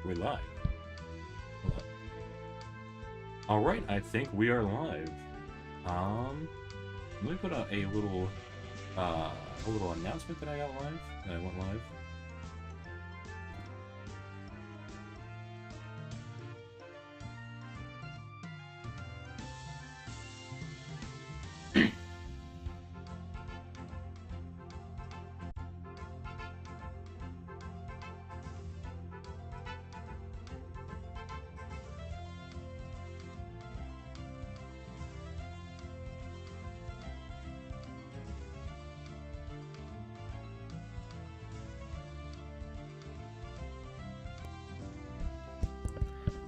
We're live. Alright, I think we are live. Let me put out a little announcement that I got live, that I went live.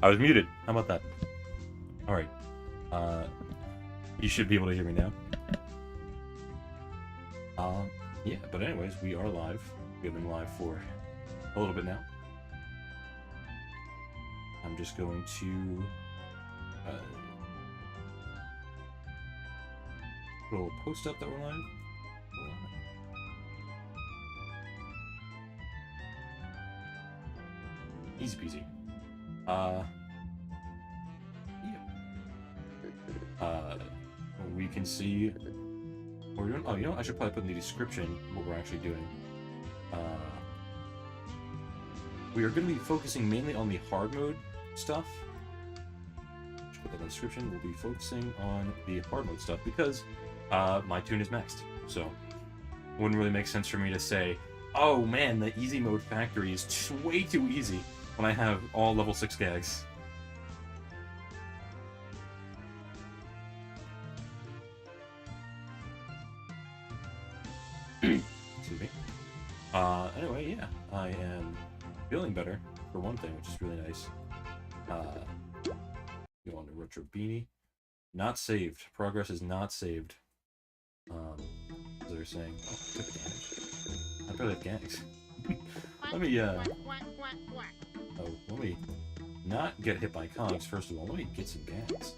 I was muted. How about that? Alright. You should be able to hear me now. Yeah, but anyways, we are live. We've been live for a little bit now. I'm just going to put a little post up that we're live. Easy peasy. We can see what we're doing. Oh, you know, I should probably put in the description what we're actually doing. We are going to be focusing mainly on the hard mode stuff. Should put that in the description. We'll be focusing on the hard mode stuff because my tune is maxed. So it wouldn't really make sense for me to say, oh man, the easy mode factory is way too easy when I have all level 6 gags. Excuse me. Anyway, yeah, I am feeling better, for one thing, which is really nice. Go on to Retro Beanie. Not saved. Progress is not saved. As they're saying. Oh, I took damage. I barely have gags. Let me, oh, let me not get hit by cogs, first of all. Let me get some gags.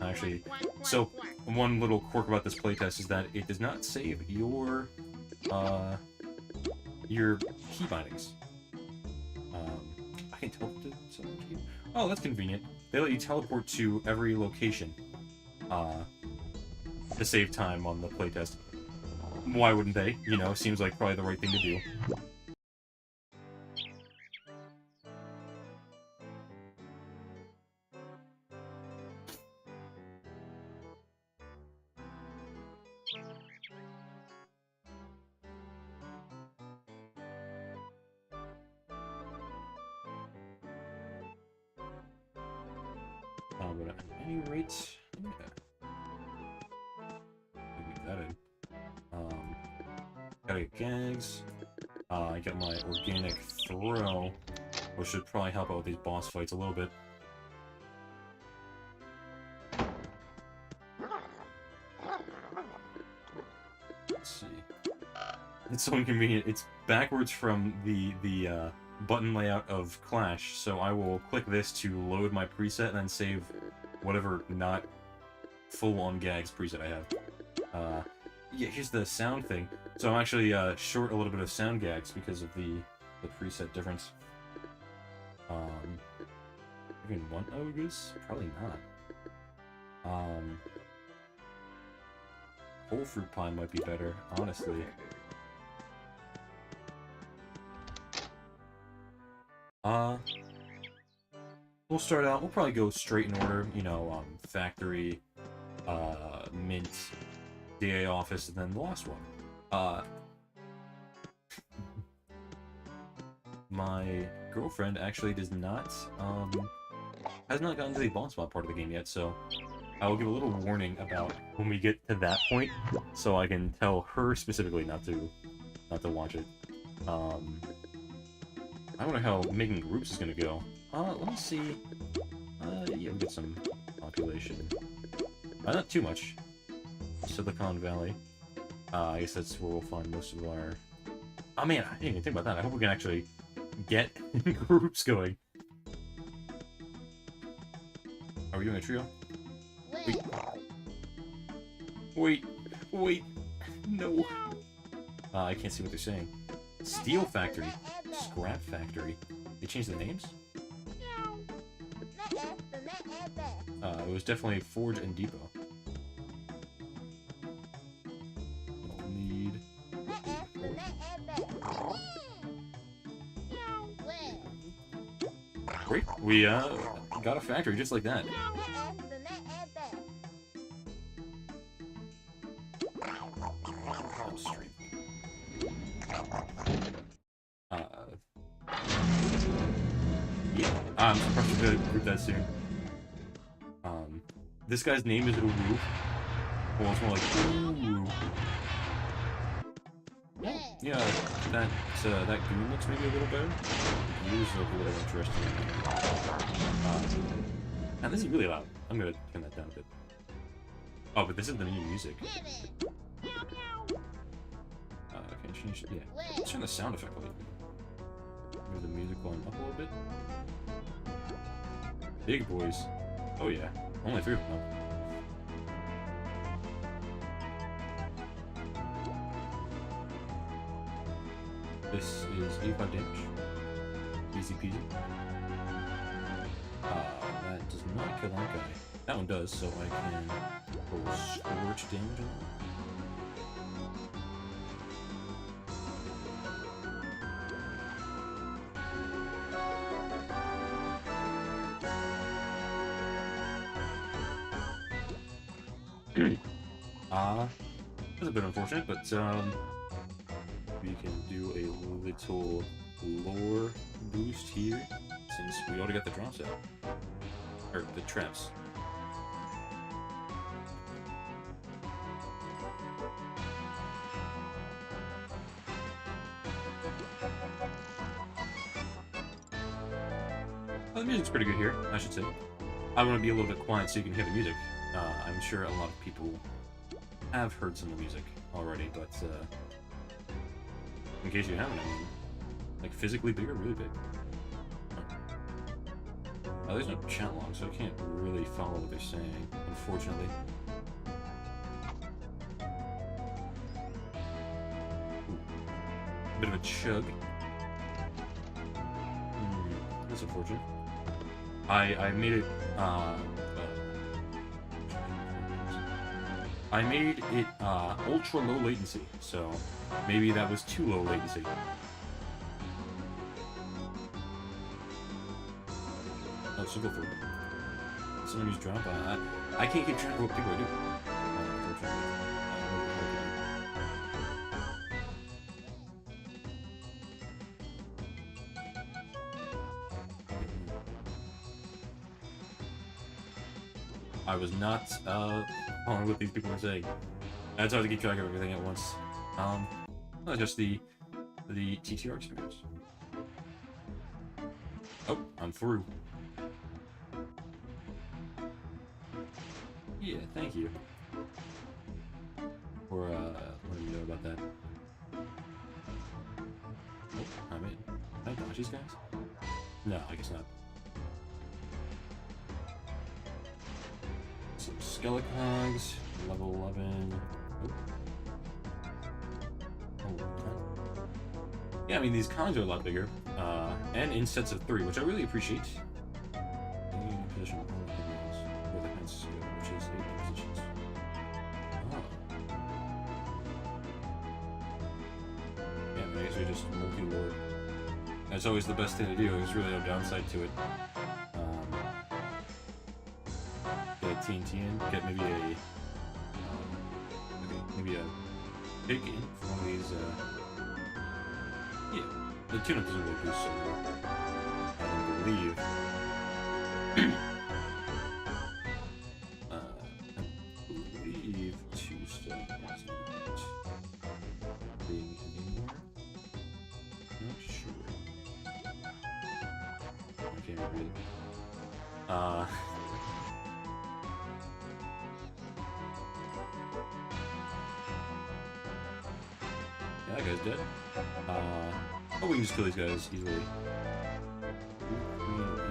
Actually, so one little quirk about this playtest is that it does not save your key bindings. I can teleport to some key. Oh, that's convenient. They let you teleport to every location to save time on the playtest. Why wouldn't they? You know, seems like probably the right thing to do. But at any rate, yeah. Get that in. Gotta get gags. I got my organic throw, which should probably help out with these boss fights a little bit. Let's see. It's so inconvenient. It's backwards from the button layout of Clash, so I will click this to load my preset and then save whatever not full-on gags preset I have. Yeah, here's the sound thing. So I'm actually short a little bit of sound gags because of the preset difference. Even one ogres? Probably not. Whole fruit pie might be better, honestly. We'll start out, we'll probably go straight in order, you know, factory, mint, DA office, and then the last one. My girlfriend actually does not, has not gotten to the boss mod part of the game yet, so I will give a little warning about when we get to that point, so I can tell her specifically not to watch it. I wonder how making groups is gonna go. Let me see. Yeah, we'll get some population. Not too much. Silicon Valley. I guess that's where we'll find most of our... Oh man, I didn't even think about that. I hope we can actually get groups going. Are we doing a trio? Wait. No. I can't see what they're saying. Steel factory. Scrap Factory. They changed the names? It was definitely Forge and Depot. We'll need... Great, we got a factory just like that. Upstream. Yeah, I'm surprised you're gonna group that soon. This guy's name is Uru. Well, it's more like Uru. Yeah, that goon looks maybe a little better. The ears look a little interesting. And this is really loud. I'm gonna turn that down a bit. Oh, but this is the new music. Okay, change. Yeah, let's turn the sound effect a little bit. Move the music volume up a little bit. Big boys. Oh yeah, only 3 of them. This is 85 damage. Easy peasy. That does not kill that guy. That one does, so I can roll scorch damage on that's a bit unfortunate, but we can do a little lore boost here, since we already got the drops out. Or the traps. Well, the music's pretty good here, I should say. I want to be a little bit quiet so you can hear the music. I'm sure a lot of people have heard some of the music already, but in case you haven't, I mean, like physically big or really big? Oh, there's no chat log, so I can't really follow what they're saying, unfortunately. Ooh. A bit of a chug. That's unfortunate. I made it, I made it ultra low latency, so maybe that was too low latency. Oh, so go for it. Someone who's drop. I can't keep track of what people I do. I was not following what these people were saying. That's hard to keep track of everything at once. Not just the TTR experience. Oh, I'm through. Yeah, thank you for letting me know about that. Oh, I'm in. Can I dodge these guys? No, I guess not. Some Skeletogs, level 11. Oh. Oh, yeah, I mean, these cons are a lot bigger, and in sets of 3, which I really appreciate. Position where the hands go, which is 8 positions. Oh. Yeah, I guess we just multi-lord. That's always the best thing to do. There's really no downside to it. Get a TNT in, get maybe a big in for one of these. Yeah, the tune-up doesn't really boost so well. I don't believe. I believe 2-step isn't being anymore. Not sure. I can't read it. Yeah, that guy's dead. Oh, we can just kill these guys easily.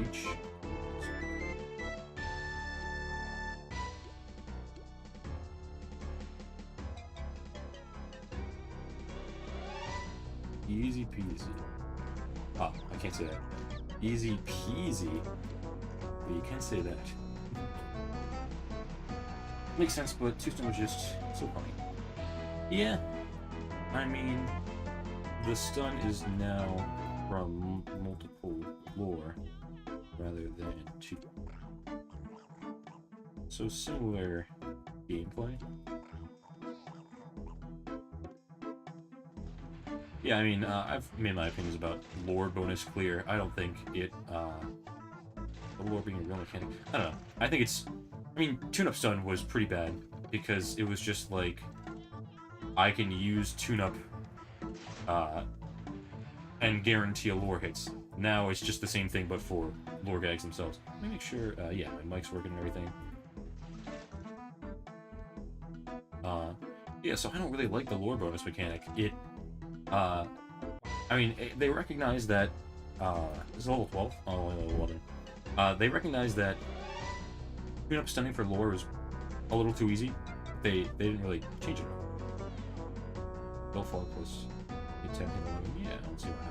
Each. Easy peasy. Ah, I can't say that. Easy peasy. But you can't say that. Makes sense, but Tombstone was just so funny. Yeah, I mean, the stun is now from multiple lore rather than two. So similar gameplay. Yeah, I mean, I've made my opinions about lore bonus clear. I don't think it, the lore being a real mechanic. I don't know. I think it's, I mean, tune-up stun was pretty bad because it was just like, I can use tune-up, and guarantee a lore hits. Now it's just the same thing, but for lore gags themselves. Let me make sure, yeah, my mic's working and everything. Yeah, so I don't really like the lore bonus mechanic. It, I mean, they recognize that, this is level 12? Oh, only level 11. They recognize that tune-up stunning for lore is a little too easy. They didn't really change it. Bellfall plus attacking 11. Yeah, I don't see why not.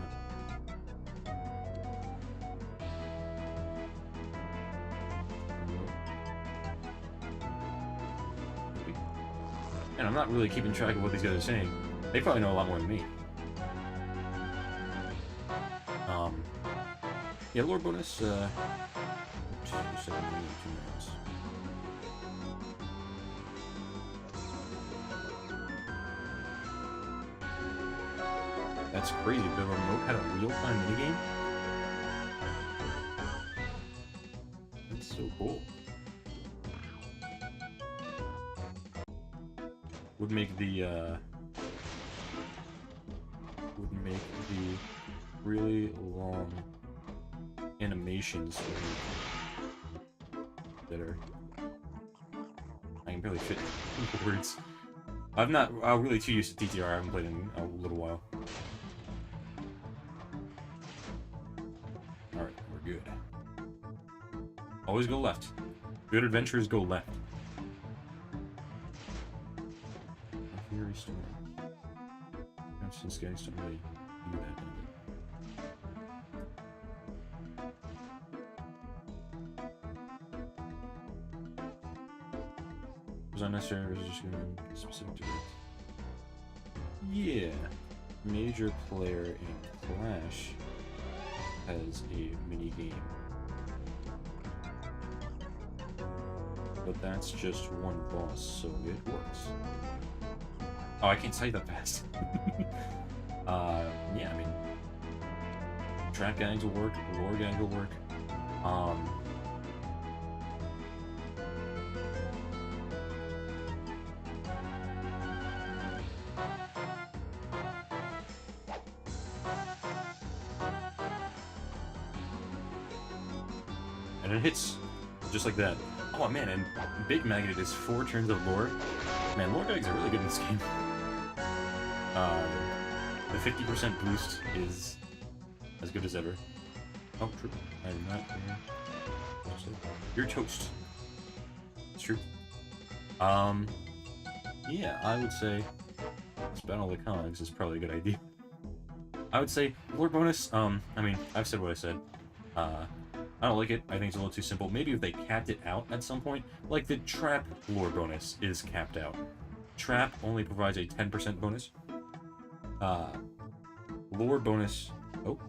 And I'm not really keeping track of what these guys are saying. They probably know a lot more than me. Yeah, lore bonus, 2 minutes. That's crazy. The remote had a real-time minigame? That's so cool. Would make the really long animations that are... I can barely fit words. I'm not really too used to TTR. I haven't played in a little while. Alright, we're good. Always go left. Good adventurers go left. Fury Storm. Since guys don't really do that. Was unnecessary, or was it just going to be specific to it? Yeah. Major player in Clash has a mini game. But that's just one boss, so it works. Oh, I can't say that fast. Yeah, I mean, trap gags will work, lore gags will work. And it hits just like that. Oh man, and Big Magnet is 4 turns of lore. Man, lore gags are really good in this game. The 50% boost is as good as ever. Oh, true. I did not hear. You're toast. It's true. Yeah, I would say spend all the cogs is probably a good idea. I would say lore bonus, I mean, I've said what I said. I don't like it. I think it's a little too simple. Maybe if they capped it out at some point, like the trap lore bonus is capped out. Trap only provides a 10% bonus. Lore bonus... Oh.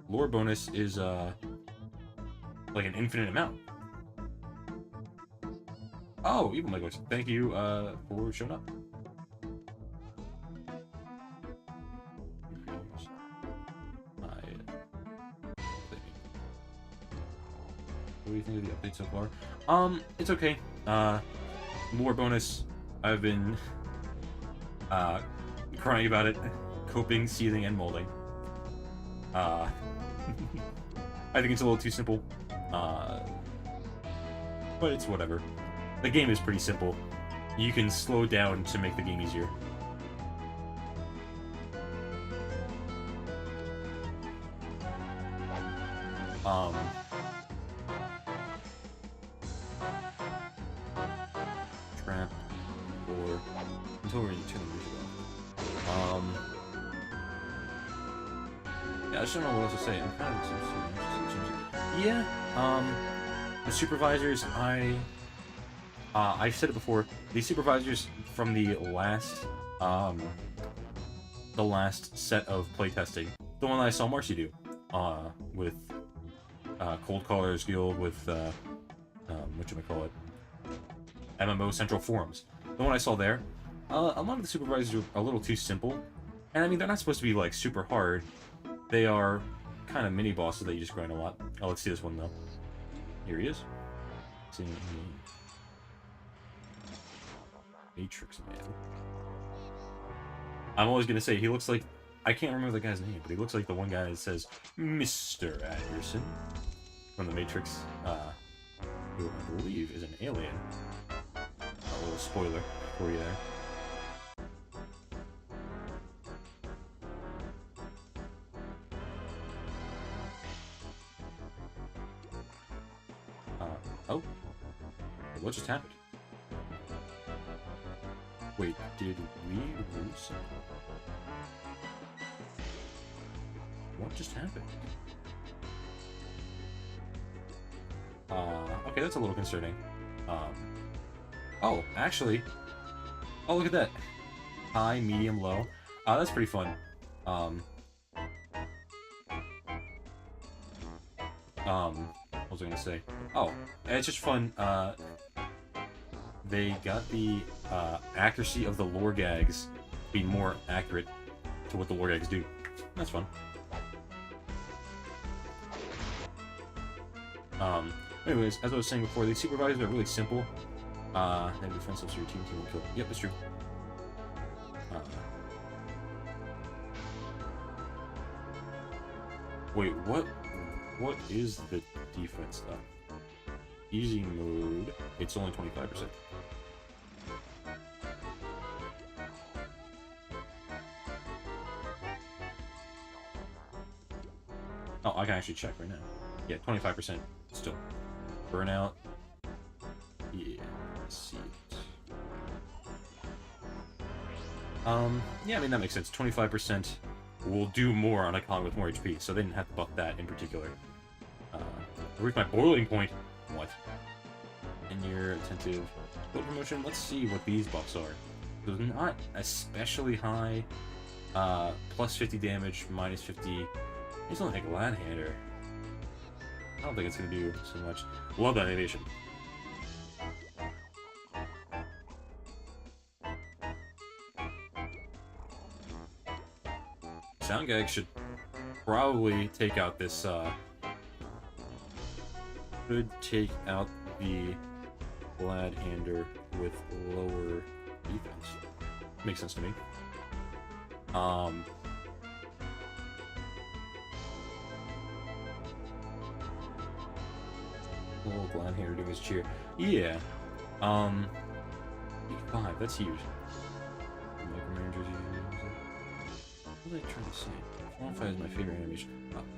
Lore bonus is, like an infinite amount. Oh, Evil Megalos, thank you, for showing up. What do you think of the update so far? It's okay. Lore bonus, I've been, crying about it, coping, seething, and molding. I think it's a little too simple, but it's whatever. The game is pretty simple. You can slow down to make the game easier. Trap, or until we turn the music off. Yeah, I just don't know what else to say. I'm kind of... Yeah, the supervisors, I've said it before, the supervisors from the last set of playtesting, the one that I saw Marcy do, with, Cold Callers Guild, with, whatchamacallit, MMO Central Forums. The one I saw there, a lot of the supervisors are a little too simple, and I mean, they're not supposed to be, like, super hard. They are kind of mini-bosses that you just grind a lot. Oh, let's see this one, though. Here he is. Matrix Man. I'm always gonna say, he looks like... I can't remember the guy's name, but he looks like the one guy that says, Mr. Anderson, from the Matrix, who I believe is an alien. A little spoiler for you there. Oh. What just happened? Wait, did we lose? What just happened? Okay, that's a little concerning. Oh, actually... Oh, look at that! High, medium, low. That's pretty fun. What was I gonna say? Oh, it's just fun, they got the, accuracy of the lore gags be more accurate to what the lore gags do. That's fun. Anyways, as I was saying before, these supervisors are really simple. They have defensive, so your team will kill. Yep, that's true. Wait, what is the defense stuff? Easy mode, it's only 25%. Oh, I can actually check right now. Yeah, 25% still. Burnout. Yeah, let's see it. Yeah, I mean, that makes sense. 25% will do more on a con with more HP, so they didn't have to buff that in particular. I reached my boiling point. What? And you're attentive. Build promotion, let's see what these buffs are. They're not especially high. Plus 50 damage, minus 50. It's only like Glad Hander. I don't think it's gonna do so much. Love that animation. Sound gag should probably take out this, could take out the Glad Hander with lower defense. Makes sense to me. Little Glad Hander doing his cheer. Yeah. 5, that's huge. What was I trying to say? Qualify is my favorite animation.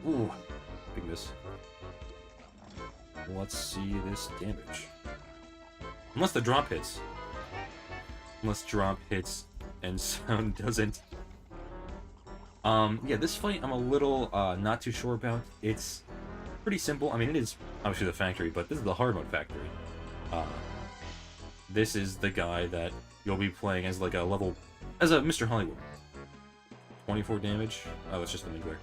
Ooh, big miss. Let's see this damage. Unless the drop hits. Unless drop hits and sound doesn't. Yeah, this fight I'm a little not too sure about. It's pretty simple. I mean, it is obviously the factory, but this is the hard mode factory. This is the guy that you'll be playing as like a level, as a Mr. Hollywood. 24 damage. Oh, that's just the Mingler.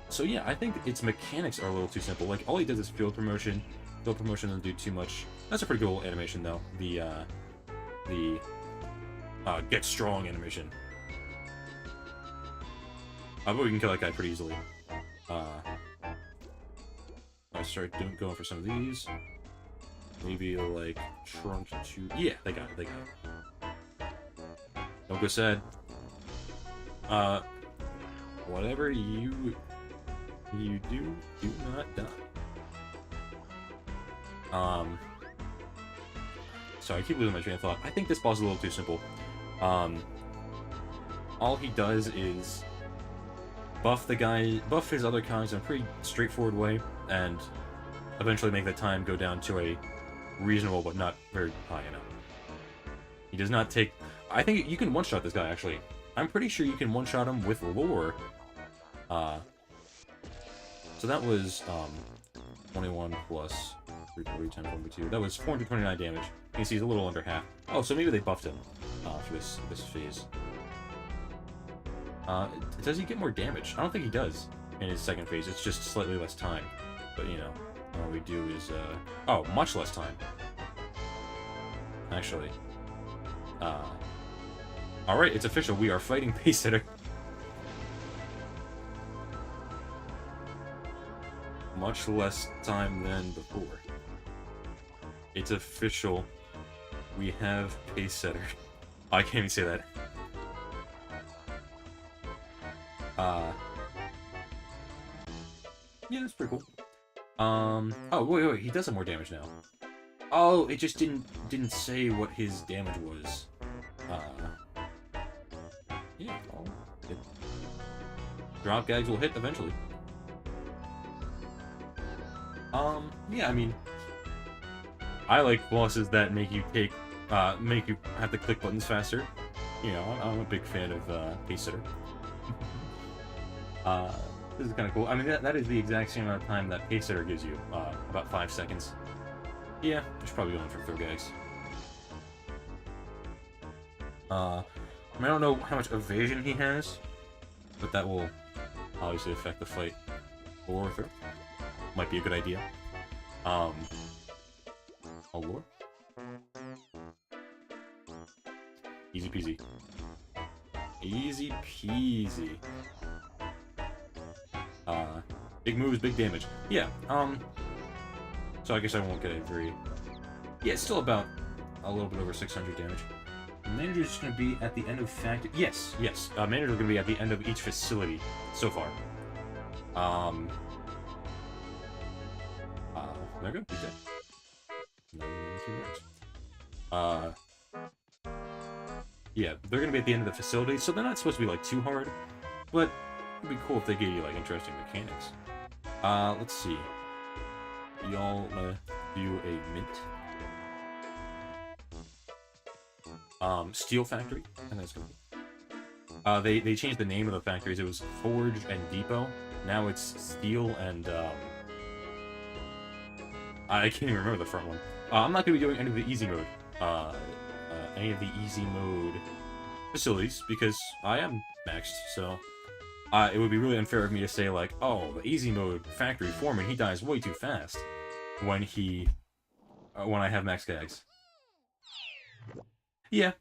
So yeah, I think its mechanics are a little too simple. Like, all he does is field promotion. Field promotion doesn't do too much. That's a pretty cool animation, though. The get strong animation. But we can kill that guy pretty easily. I start going for some of these. Maybe like Trunk to... Yeah, they got it, they got it. Don't go sad. Whatever you do not die. Sorry, I keep losing my train of thought. I think this boss is a little too simple. All he does is buff his other cogs in a pretty straightforward way, and eventually make the time go down to a reasonable but not very high enough. He does not take... I think you can one-shot this guy, actually. I'm pretty sure you can one-shot him with lore So that was 21 plus 340 times 1 by 2. That was 429 damage. You can see he's a little under half. Oh, so maybe they buffed him for this phase. Does he get more damage? I don't think he does in his second phase. It's just slightly less time. But, you know, all we do is... oh, much less time. Actually. Alright, it's official. We are fighting Pace Hitter. Much less time than before. It's official. We have Pace Setter. Oh, I can't even say that. Yeah, that's pretty cool. Oh, wait, he does have more damage now. Oh, it just didn't say what his damage was. Yeah, well, drop gags will hit eventually. Yeah, I mean, I like bosses that make you make you have to click buttons faster. You know, I'm a big fan of Pace Setter. This is kind of cool. I mean, that is the exact same amount of time that Pace Setter gives you, about 5 seconds. Yeah, just probably going for throw gags. I mean, I don't know how much evasion he has, but that will obviously affect the fight. Or throw. Might be a good idea. Allure? Easy peasy. Easy peasy. Big moves, big damage. Yeah, so I guess I won't get a 3. Yeah, it's still about a little bit over 600 damage. Manager's just going to be at the end of factory. Yes. Manager's going to be at the end of each facility so far. There we go. He's dead. Yeah, they're going to be at the end of the facility, so they're not supposed to be, like, too hard. But it'd be cool if they gave you, like, interesting mechanics. Let's see. Y'all do a mint. Steel Factory. And that's gonna be. They changed the name of the factories. It was Forge and Depot. Now it's Steel and, I can't even remember the front one. I'm not gonna be doing any of the easy mode. Any of the easy mode facilities, because I am maxed, so... it would be really unfair of me to say, like, oh, the easy mode factory foreman, he dies way too fast when when I have max gags. Yeah.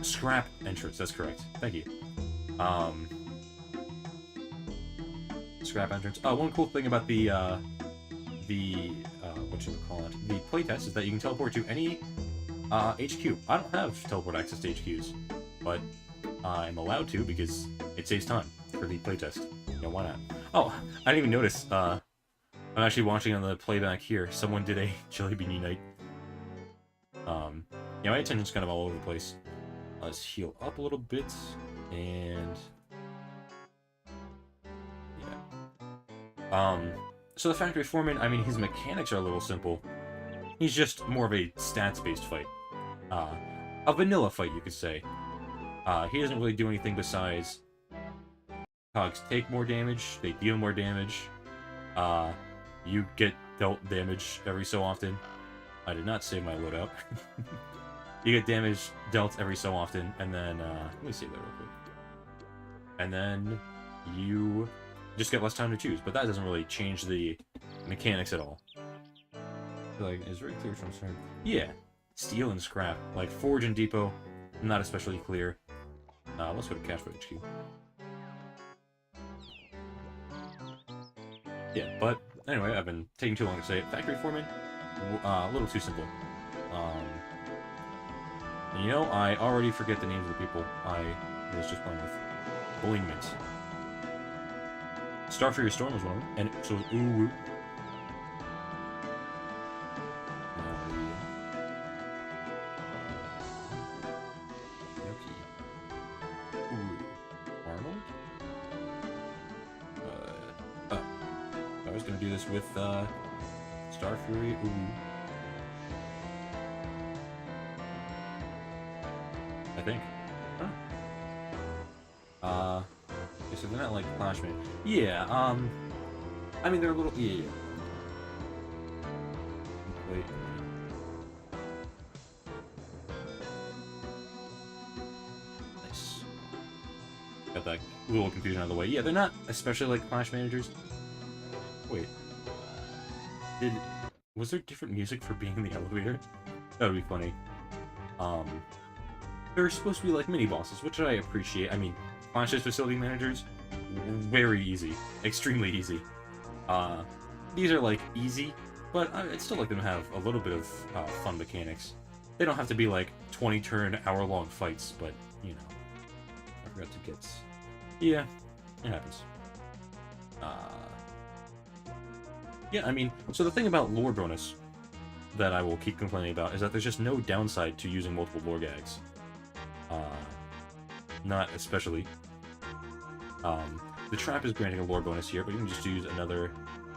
Scrap entrance, that's correct. Thank you. Scrap entrance. One cool thing about the whatchamacallit, the playtest is that you can teleport to any, HQ. I don't have teleport access to HQs, but I'm allowed to because it saves time for the playtest. You know, why not? Oh, I didn't even notice, I'm actually watching on the playback here. Someone did a Jelly Beanie Night. Yeah, my attention's kind of all over the place. Let's heal up a little bit, and... yeah. So the factory foreman, I mean, his mechanics are a little simple. He's just more of a stats-based fight. A vanilla fight, you could say. He doesn't really do anything besides... cogs take more damage, they deal more damage. You get dealt damage every so often. I did not save my loadout. You get damage dealt every so often, and then, let me save that real quick. And then you just get less time to choose, but that doesn't really change the mechanics at all. Like, is very clear from concern. Yeah, steel and scrap. Like, Forge and Depot, not especially clear. Let's go to Cash for HQ. Yeah, but anyway, I've been taking too long to say it. Factory foreman, a little too simple. And you know, I already forget the names of the people I was just playing with. Bowling Mint. Starfury Storm was one of them, and so was Ooh. I was gonna do this with Starfury. Ooh. I think. Huh. Okay, so they're not like Clash Man. Yeah, I mean, they're a little... Yeah. Wait. Nice. Got that little confusion out of the way. Yeah, they're not especially like Clash Managers. Wait. Was there different music for being in the elevator? That would be funny. They're supposed to be like mini-bosses, which I appreciate. I mean, Clash's facility managers, very easy. Extremely easy. These are, like, easy, but I'd still like them to have a little bit of fun mechanics. They don't have to be, like, 20-turn, hour-long fights, but, you know. I forgot to get... Yeah, it happens. Yeah, I mean, so the thing about lore bonus that I will keep complaining about is that there's just no downside to using multiple lore gags. Not especially. The trap is granting a lore bonus here, but you can just use another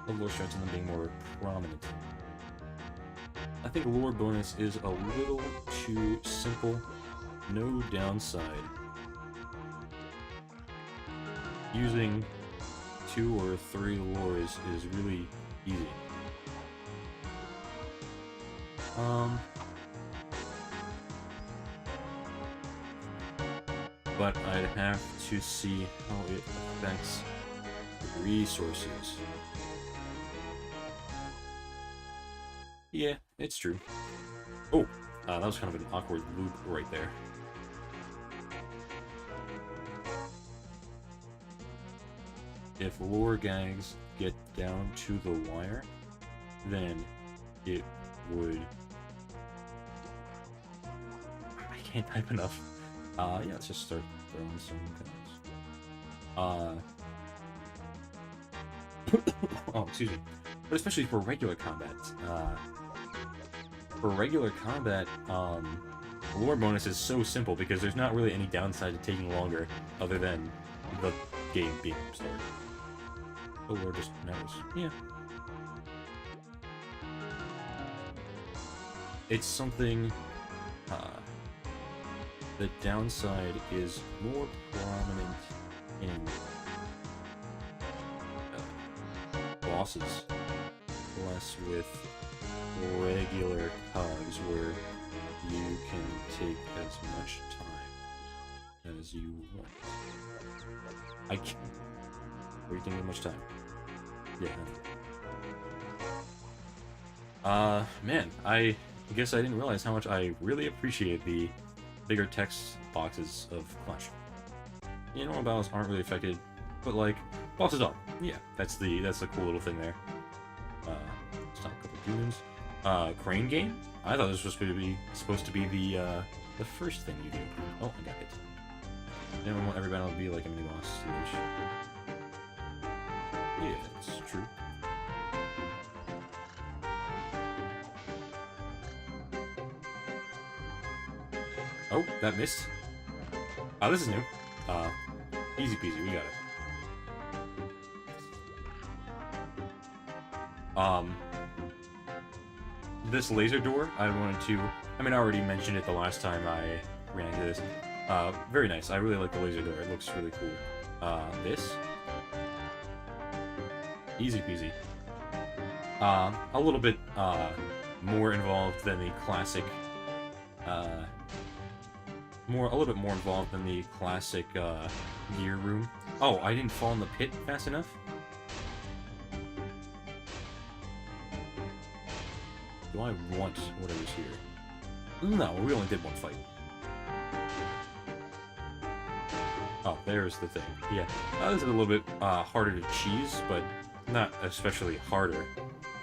lore strength and them being more prominent. I think lore bonus is a little too simple. No downside. Using 2 or 3 lores is really easy. But I'd have to see how it affects resources. Yeah, it's true. Oh, that was kind of an awkward loop right there. If lore gags get down to the wire, then it would... I can't type enough. Yeah, let's just start throwing some guns. Oh, excuse me. But especially for regular combat. For regular combat, lore bonus is so simple because there's not really any downside to taking longer other than the game being started. The lore just matters. Yeah. It's something... the downside is more prominent in bosses, less with regular cogs where you can take as much time as you want. I can't. What are you thinking? Much time? Yeah. Man, I guess I didn't realize how much I really appreciate the bigger text boxes of Clash. You know, battles aren't really affected, but like bosses are. Yeah, that's the cool little thing there. Stop a couple dunes. Crane game. I thought this was supposed to be the first thing you do. Oh, I got it. I don't want every battle to be like a mini boss. Yeah, it's true. Oh, that missed. Oh, this is new. Easy peasy, we got it. This laser door, I wanted to... I mean, I already mentioned it the last time I ran into this. Very nice. I really like the laser door. It looks really cool. This? Easy peasy. A little bit, more involved than the classic, a little bit more involved than the classic, gear room. Oh, I didn't fall in the pit fast enough? Do I want whatever's here? No, we only did one fight. Oh, there's the thing. Yeah, this is a little bit, harder to cheese, but not especially harder.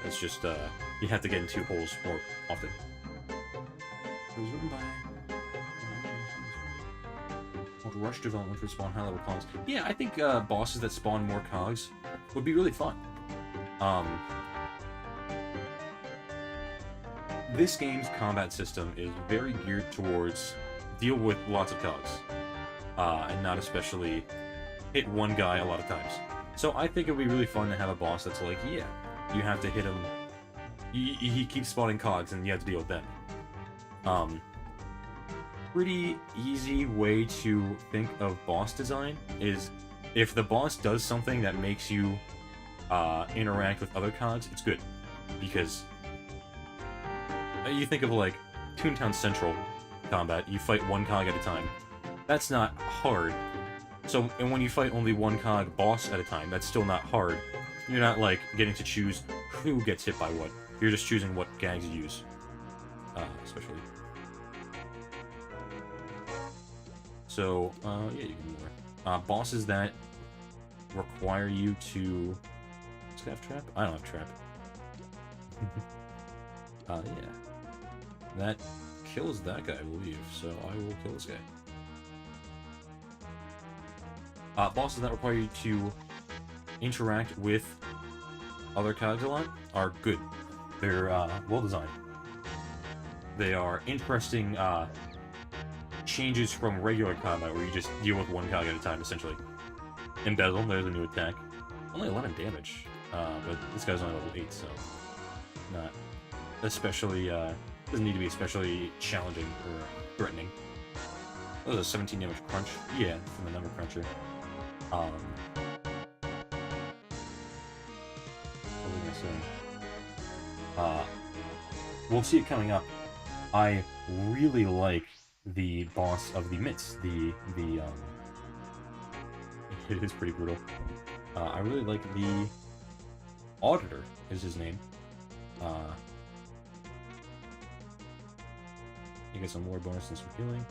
It's just, you have to get into holes more often. Rush development for spawn high-level cogs. Yeah, I think bosses that spawn more cogs would be really fun. This game's combat system is very geared towards deal with lots of cogs, and not especially hit one guy a lot of times. So I think it would be really fun to have a boss that's like, yeah, you have to hit him. He keeps spawning cogs, and you have to deal with them. Pretty easy way to think of boss design is if the boss does something that makes you interact with other cogs, it's good. Because you think of, like, Toontown Central combat, you fight one cog at a time. That's not hard. So, and when you fight only one cog boss at a time, that's still not hard. You're not, like, getting to choose who gets hit by what. You're just choosing what gags you use. Especially. So, yeah, you can do more. Bosses that require you to... Does it have trap? I don't have trap. Yeah. That kills that guy, I believe, so I will kill this guy. Bosses that require you to interact with other cogs a lot are good. They're, well designed. They are interesting, changes from regular combat, where you just deal with one cog at a time, essentially. Embezzle, there's a new attack. Only 11 damage, but this guy's only level 8, so... Not especially, doesn't need to be especially challenging or threatening. That was a 17 damage crunch. Yeah, from the number cruncher. What was I saying? We'll see it coming up. I really like the boss of the mitts. It is pretty brutal. I really like the Auditor, is his name. You get some more bonus and some healing.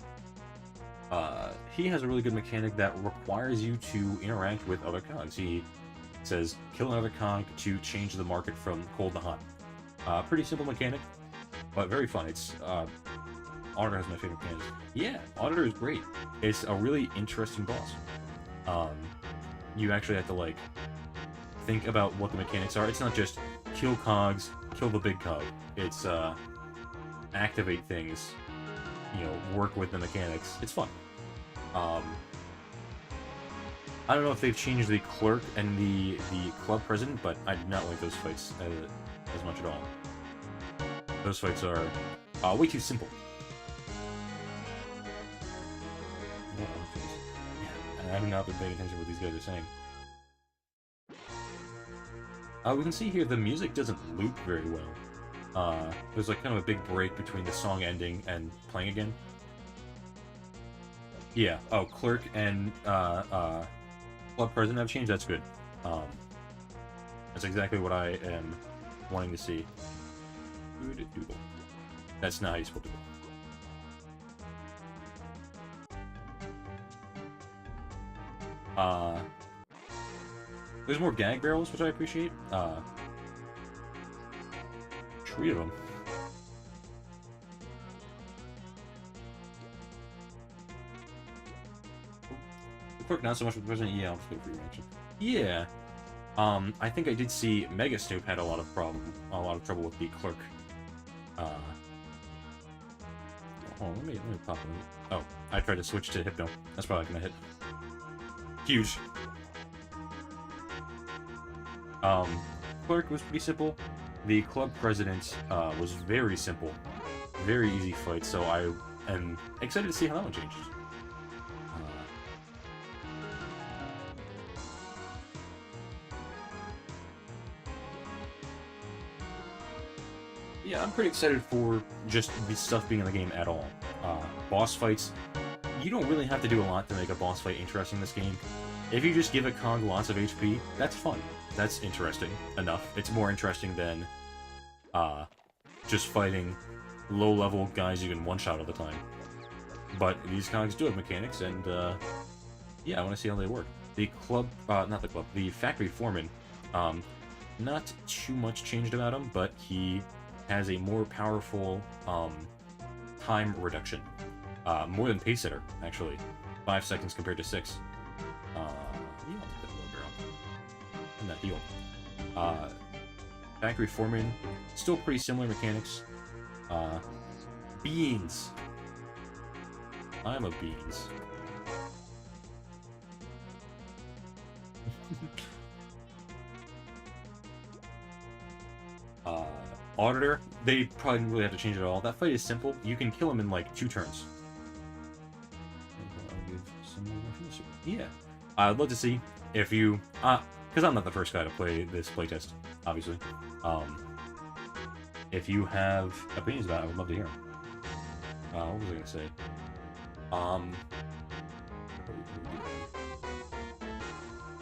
He has a really good mechanic that requires you to interact with other cogs. He says, kill another cog to change the market from cold to hot. Pretty simple mechanic, but very fun. It's, Auditor has my favorite mechanics. Yeah, Auditor is great. It's a really interesting boss. You actually have to, like, think about what the mechanics are. It's not just kill cogs, kill the big cog. It's, activate things, you know, work with the mechanics. It's fun. I don't know if they've changed the clerk and the club president, but I did not like those fights as much at all. Those fights are way too simple. Yeah, I have not been paying attention to what these guys are saying. We can see here the music doesn't loop very well. There's like kind of a big break between the song ending and playing again. Yeah, oh, Clerk and Club President have changed, that's good. That's exactly what I am wanting to see. Doodle. That's not how you're supposed to go. There's more gag barrels, which I appreciate. 3 of them. The Clerk, not so much with the President. Yeah, I'll just wait for your reaction. Yeah. I think I did see Mega Snoop had a lot of trouble with the Clerk. Oh, let me pop it. Oh, I tried to switch to Hypno. That's probably gonna hit. Huge. Clerk was pretty simple. The Club President was very simple. Very easy fight, so I am excited to see how that one changed. Yeah, I'm pretty excited for just the stuff being in the game at all. Boss fights, you don't really have to do a lot to make a boss fight interesting in this game. If you just give a Kong lots of HP, that's fun. That's interesting enough. It's more interesting than just fighting low-level guys you can one-shot all the time. But these Kongs do have mechanics, and yeah, I want to see how they work. The club, not the club, the factory foreman, not too much changed about him, but he has a more powerful time reduction. More than Pace Setter, actually. 5 seconds compared to 6. Yeah, I'll take that low barrel. And that heal. Factory Foreman, still pretty similar mechanics. Beans. I'm a beans. Auditor, they probably didn't really have to change it at all. That fight is simple. You can kill him in like 2 turns. Yeah, I'd love to see if you, because I'm not the first guy to play this playtest, obviously. If you have opinions about it, I would love to hear them. What was I gonna say? I'm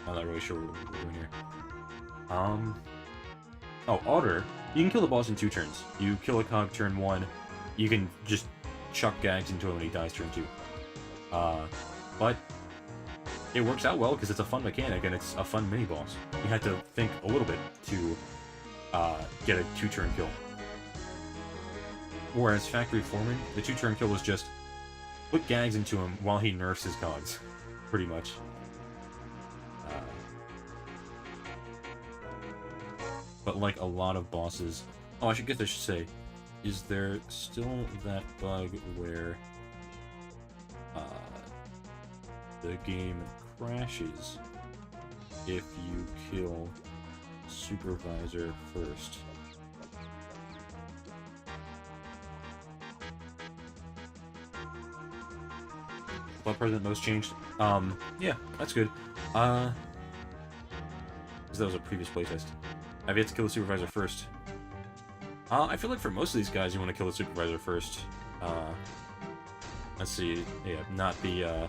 not really sure what we're doing here. Oh, order. You can kill the boss in 2 turns. You kill a cog turn 1. You can just chuck gags into him when he dies turn 2. But it works out well because it's a fun mechanic and it's a fun mini boss. You had to think a little bit to get a 2-turn kill. Whereas Factory Foreman, the 2-turn kill was just put gags into him while he nerfs his cogs, pretty much. But like a lot of bosses... Oh, I should say, is there still that bug where the game crashes if you kill Supervisor first? Club President most changed. Yeah, that's good. Because that was a previous playtest. I've yet to kill the Supervisor first. I feel like for most of these guys, you want to kill the Supervisor first. Let's see. Yeah, not the,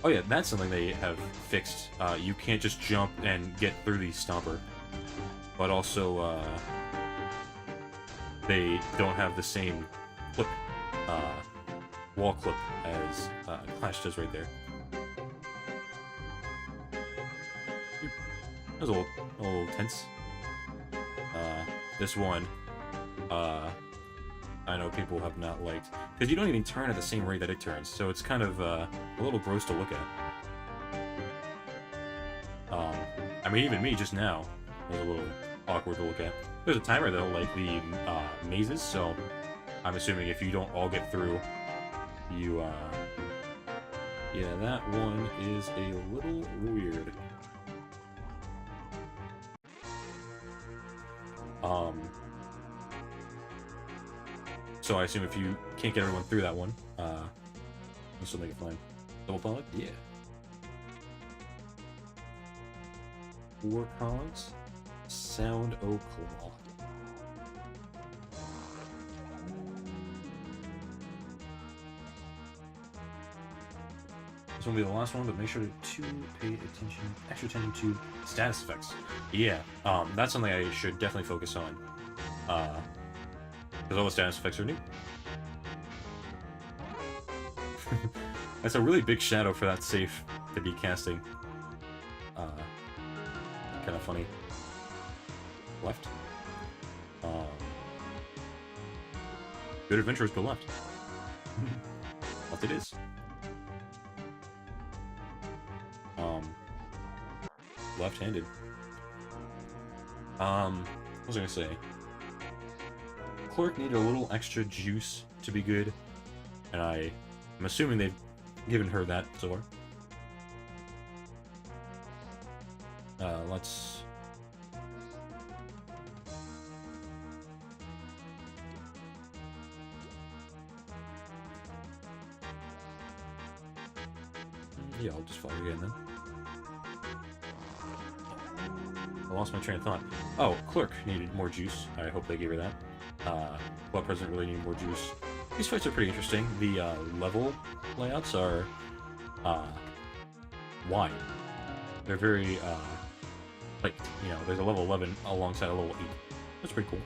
Oh yeah, that's something they have fixed. You can't just jump and get through the Stomper. But also, they don't have the same clip, wall clip as Clash does right there. That was a little tense. This one, I know people have not liked, because you don't even turn at the same rate that it turns, so it's kind of a little gross to look at. I mean, even me just now was a little awkward to look at. There's a timer though, like the mazes, so I'm assuming if you don't all get through, you, yeah, that one is a little weird. So I assume if you can't get everyone through that one, you'll still make it fine. Double pilot? Yeah. 4 cogs. Sound O Claw. This will be the last one, but make sure to pay extra attention to status effects. Yeah, that's something I should definitely focus on. Because all the status effects are new. That's a really big shadow for that safe to be casting. Kind of funny. Left. Good adventurers go left. Left it is. Left-handed. What was I gonna say? Clerk needed a little extra juice to be good, and I'm assuming they've given her that so far. Let's... Yeah, I'll just follow again then. I lost my train of thought. Oh, Clerk needed more juice. I hope they gave her that. Club President really needed more juice. These fights are pretty interesting. The level layouts are wide. They're very like, you know, there's a level 11 alongside a level 8. That's pretty cool.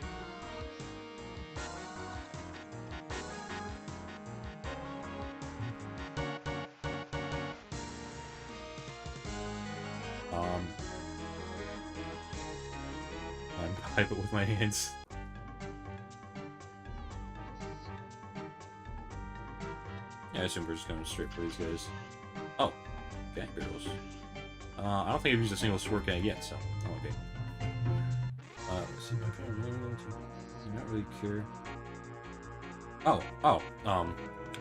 I'm type it with my hands. Yeah, I assume we're just going straight for these guys. Oh, gang barrels. I don't think I've used a single sword gang yet, so oh, okay. Let's see. I not really care.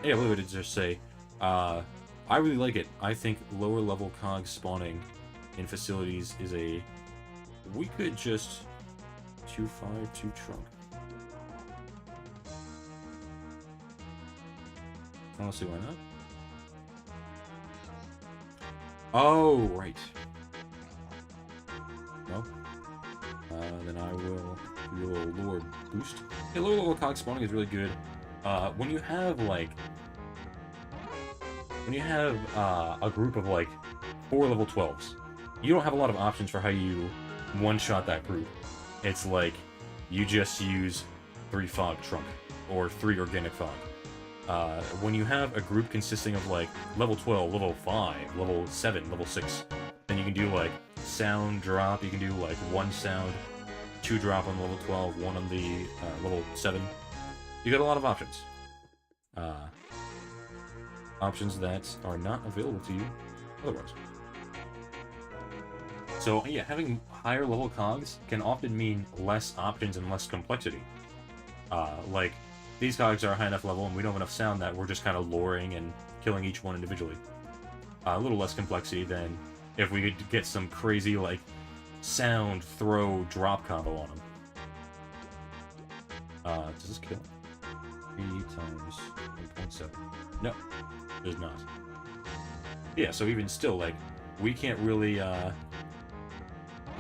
Yeah, what did I just say? I really like it. I think lower level cogs spawning in facilities is a. We could just 2-5, 2 trunk. Honestly, why not? Oh, right. Well, then I will do a little lower boost. Yeah, lower level cog spawning is really good. When you have, like... When you have, a group of, like, 4 level 12s, you don't have a lot of options for how you one-shot that group. It's like, you just use 3 fog trunk, or 3 organic fog. When you have a group consisting of, like, level 12, level 5, level 7, level 6, then you can do, like, sound drop, you can do, like, 1 sound, 2 drop on level 12, 1 on the, level 7. You got a lot of options. Options that are not available to you otherwise. So, yeah, having higher level cogs can often mean less options and less complexity. Like, these cogs are high enough level and we don't have enough sound that we're just kind of luring and killing each one individually. A little less complexity than if we could get some crazy, like, sound, throw, drop combo on them. Does this kill? 3 times 1.7. No, it does not. Yeah, so even still, like, we can't really,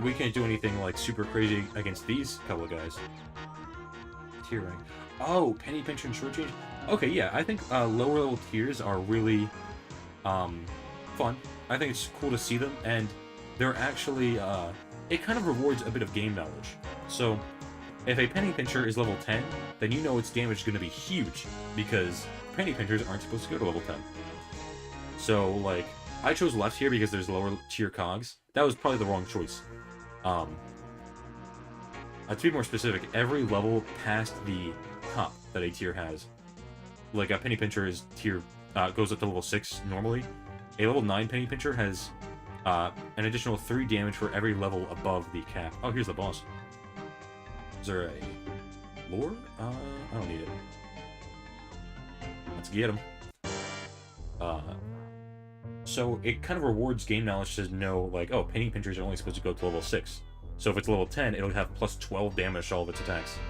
we can't do anything, like, super crazy against these couple of guys. Tier rank. Oh, penny pincher and short change? Okay, yeah, I think, lower level tiers are really, fun. I think it's cool to see them, and they're actually, it kind of rewards a bit of game knowledge. So, if a penny pincher is level 10, then you know its damage is going to be huge, because penny pinchers aren't supposed to go to level 10. So, like, I chose left here because there's lower tier cogs. That was probably the wrong choice. To be more specific, every level past the top that a tier has, like a penny pincher is tier, goes up to level 6 normally. A level 9 penny pincher has an additional 3 damage for every level above the cap. Oh, here's the boss. Is there a lore? I don't need it. Let's get him. So it kind of rewards game knowledge to know, like, oh, penny pinchers are only supposed to go to level 6. So if it's level 10, it'll have plus 12 damage to all of its attacks.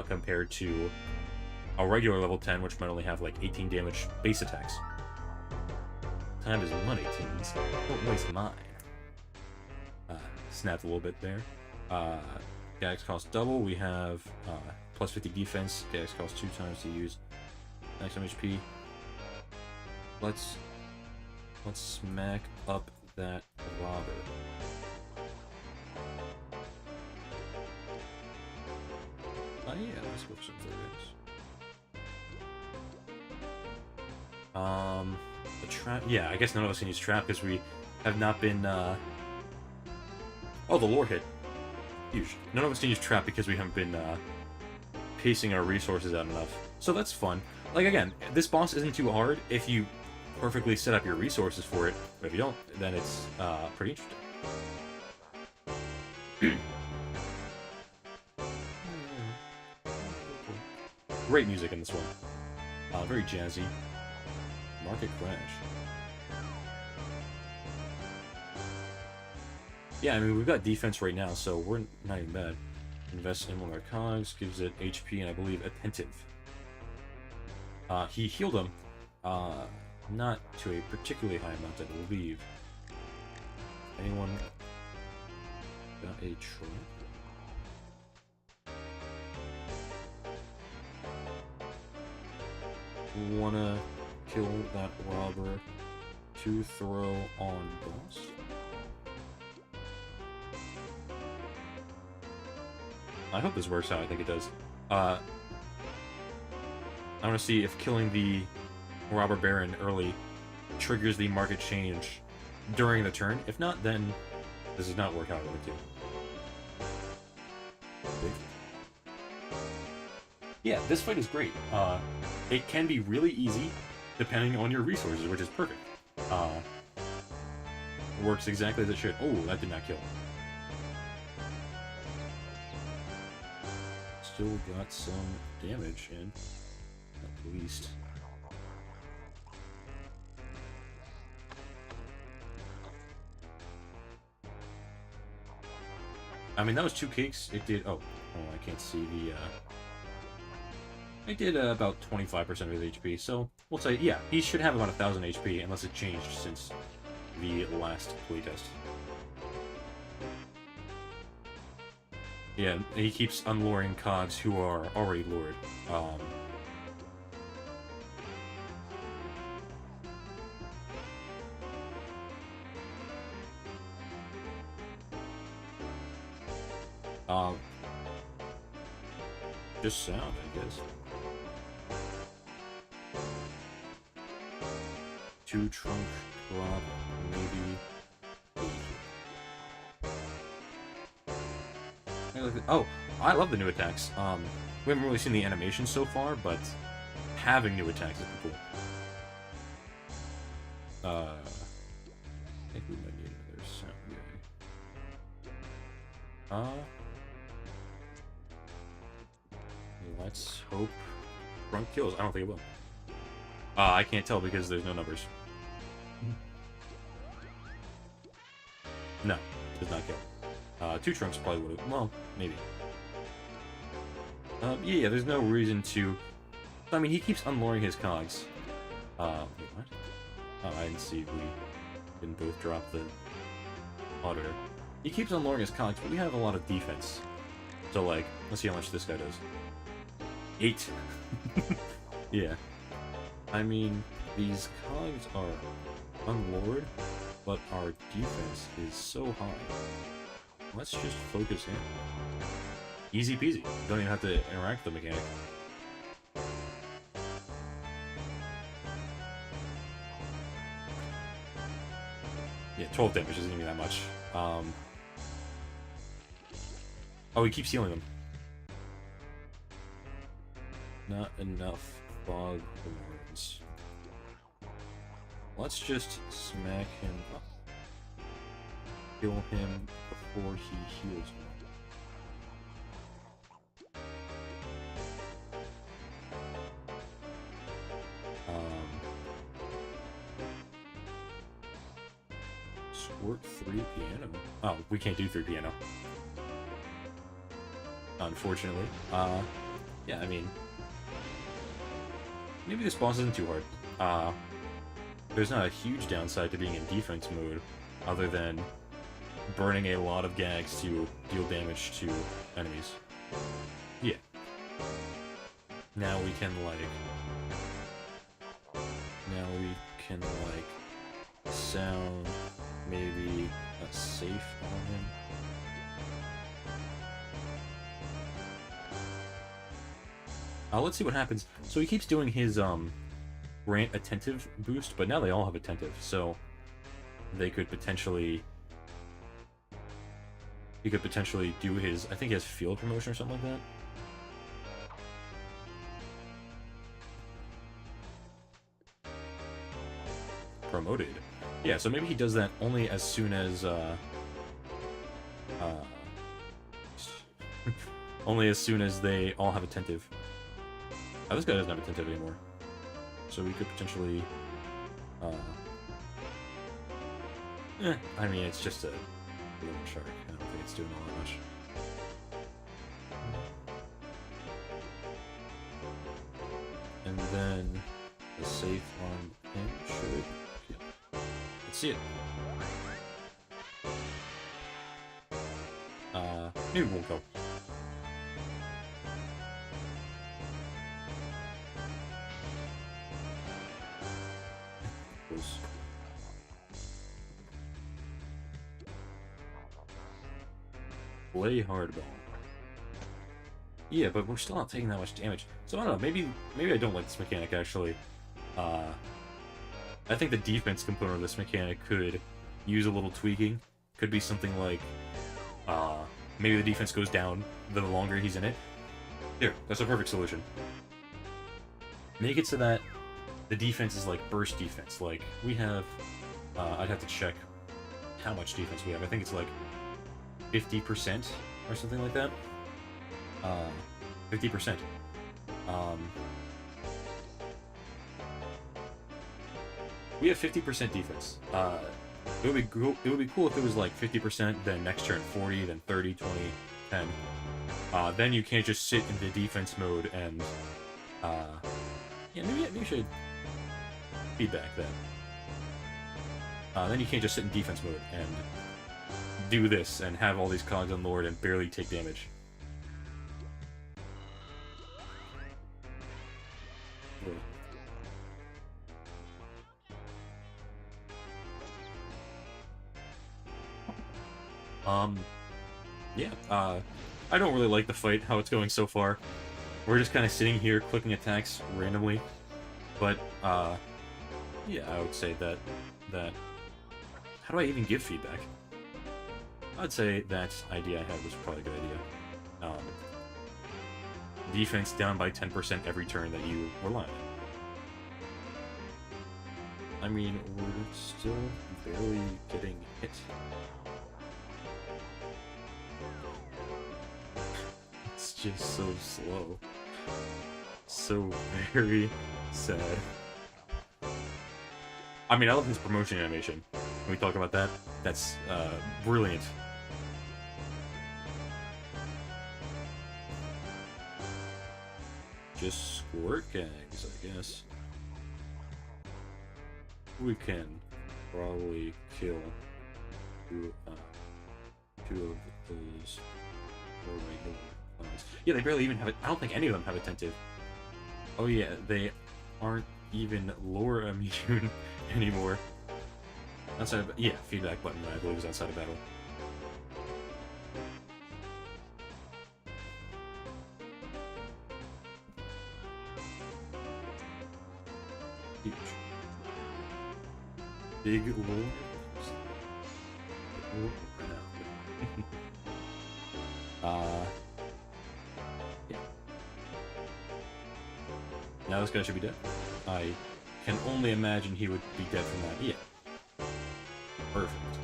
Compared to a regular level 10, which might only have, like, 18 damage base attacks. Time is money, teens. Don't waste mine. Snapped a little bit there. Dex costs double. We have plus 50 defense. Dex costs 2 times to use. Maximum HP. Let's smack up that robber. Yeah, let's go for some thirds. The trap. Yeah, I guess none of us can use trap because we have not been. Oh, the lore hit. Huge. None of us can use trap because we haven't been pacing our resources out enough. So that's fun. Like, again, this boss isn't too hard if you perfectly set up your resources for it. But if you don't, then it's pretty interesting. Great music in this one. Very jazzy. Market crash. Yeah, I mean, we've got defense right now, so we're not even bad. Invest in one of our cogs, gives it HP and I believe attentive. He healed him, not to a particularly high amount, I believe. Anyone got a trap? Wanna kill that robber to throw on boss? I hope this works out. I think it does. I want to see if killing the robber baron early triggers the market change during the turn. If not, then this does not work out really too. Yeah, this fight is great. It can be really easy depending on your resources, which is perfect. Works exactly as it should. Oh, that did not kill. Still got some damage in, at least. I mean, that was 2 cakes. It did. Oh, I can't see the. It did about 25% of his HP, so we'll say, yeah, he should have about 1,000 HP, unless it changed since the last playtest. Yeah, he keeps unluring cogs who are already lured. Just sound, I guess. 2 trunk drop, maybe. Oh, I love the new attacks. We haven't really seen the animation so far, but having new attacks is cool. I think we might need another sound guy. Let's hope front kills. I don't think it will. I can't tell because there's no numbers. No, does not kill. 2 trunks probably would have. Well, maybe. Yeah, there's no reason to. I mean, he keeps unluring his cogs. Wait, what? Oh, I didn't see. We didn't both drop the auditor. He keeps unluring his cogs, but we have a lot of defense. So, like, let's see how much this guy does. 8. Yeah. I mean, these cogs are unlured, but our defense is so high. Let's just focus in. Easy peasy. Don't even have to interact with the mechanic. Yeah, 12 damage isn't even that much. Oh, he keeps healing them. Not enough fog horns. Let's just smack him up. Kill him before he heals me. Squirt 3 piano. Oh, we can't do 3 piano. Unfortunately. Yeah, I mean, maybe this boss isn't too hard. There's not a huge downside to being in defense mode, other than burning a lot of gags to deal damage to enemies. Yeah. Now we can, like... sound maybe a safe on him. Let's see what happens. So he keeps doing his, grant attentive boost, but now they all have attentive, so they could potentially... He could potentially do his... I think he has field promotion or something like that. Promoted. Yeah, so maybe he does that only as soon as, only as soon as they all have attentive. Oh, this guy doesn't have attentive anymore. So we could potentially, I mean, it's just a little shark. I don't think it's doing all that much. And then the safe on him should... Yeah. Let's see it. Maybe we'll go. Play hardball. Yeah, but we're still not taking that much damage. So I don't know, maybe I don't like this mechanic actually. I think the defense component of this mechanic could use a little tweaking. Could be something like maybe the defense goes down the longer he's in it. Here, that's a perfect solution. Make it so that the defense is like burst defense. Like we have I'd have to check how much defense we have. I think it's like 50% or something like that. 50%. We have 50% defense. It would be cool if it was like 50%, then next turn 40, then 30, 20, 10. Then you can't just sit in the defense mode and yeah, maybe I should feedback that. then you can't just sit in defense mode and do this and have all these cogs unload and barely take damage. Yeah, I don't really like the fight, how it's going so far. We're just kind of sitting here clicking attacks randomly, but, yeah, I would say that, how do I even give feedback? I'd say that idea I had was probably a good idea. Defense down by 10% every turn that you rely on. I mean, we're still barely getting hit. It's just so slow. So very sad. I mean, I love his promotion animation. Can we talk about that? That's brilliant. Just squirt gags, I guess. We can probably kill two of those regular ones. Yeah, they barely even have it. I don't think any of them have attentive. Oh yeah, they aren't even lore immune anymore. Outside of, yeah, feedback button, I believe, is outside of battle. Huge. Big lore. Yeah. Now this guy should be dead. I can only imagine he would be dead from that. Yeah. Perfect.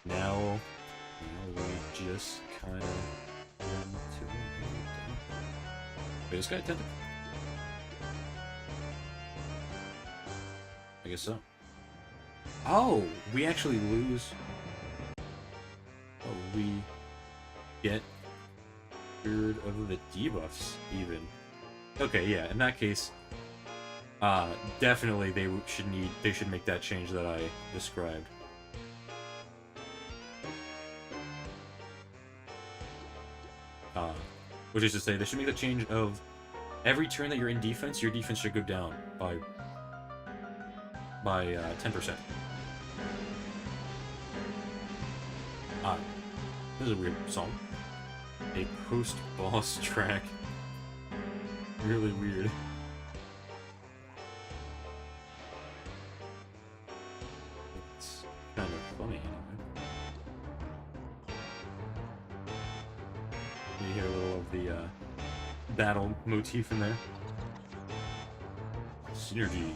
Now we just kind of run to him. Wait, this guy attended? I guess so. Oh, we actually lose. Oh, we get rid of the debuffs, even. Okay, yeah, in that case, definitely they should make that change that I described. Which is to say, they should make the change of every turn that you're in defense, your defense should go down by 10%. This is a weird song. A post-boss track. Really weird. It's kind of funny, anyway. You hear a little of the battle motif in there. Synergy.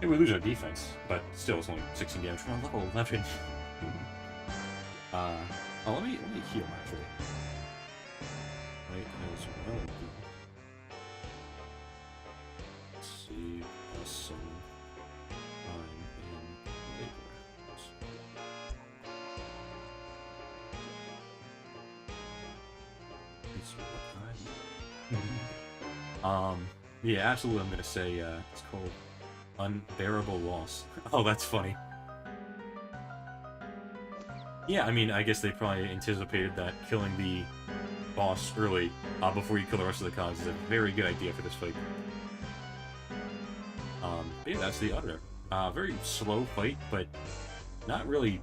Hey, we lose our defense, but still, it's only 16 damage from level 11. Oh, let me heal actually. Wait, as well. Save us some time in playgrounds. It's what yeah, absolutely. I'm gonna say it's called Unbearable Loss. Oh, that's funny. Yeah, I mean, I guess they probably anticipated that killing the boss early, before you kill the rest of the cogs, is a very good idea for this fight. But yeah, that's the Auditor. Very slow fight, but not really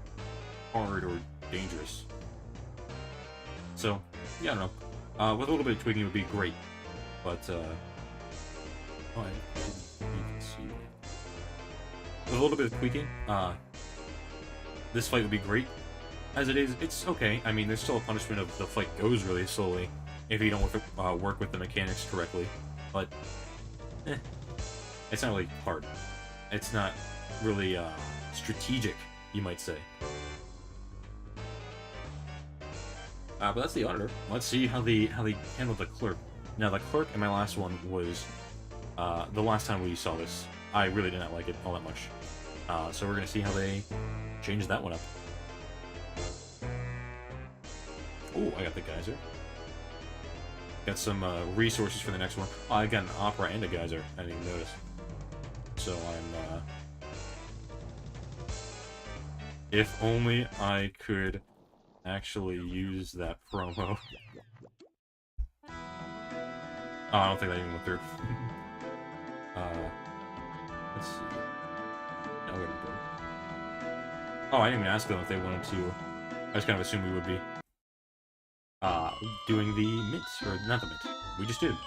hard or dangerous. So, yeah, I don't know. With a little bit of tweaking, it would be great. But, oh, I didn't even see it. With a little bit of tweaking, this fight would be great. As it is, it's okay. I mean, there's still a punishment of the fight goes really slowly if you don't work with the mechanics correctly. But, it's not really hard. It's not really strategic, you might say. But that's the Auditor. Let's see how they handle the Clerk. Now, the Clerk in my last one was the last time we saw this. I really did not like it all that much. So we're gonna see how they change that one up. Oh, I got the Geyser. Got some resources for the next one. Oh, I got an Opera and a Geyser. I didn't even notice. So I'm If only I could actually use that promo. Oh, I don't think that even went through. Let's see. No, we're gonna go. Oh, I didn't even ask them if they wanted to. I just kind of assumed we would be. Doing the mint, or not the mint. We just did it.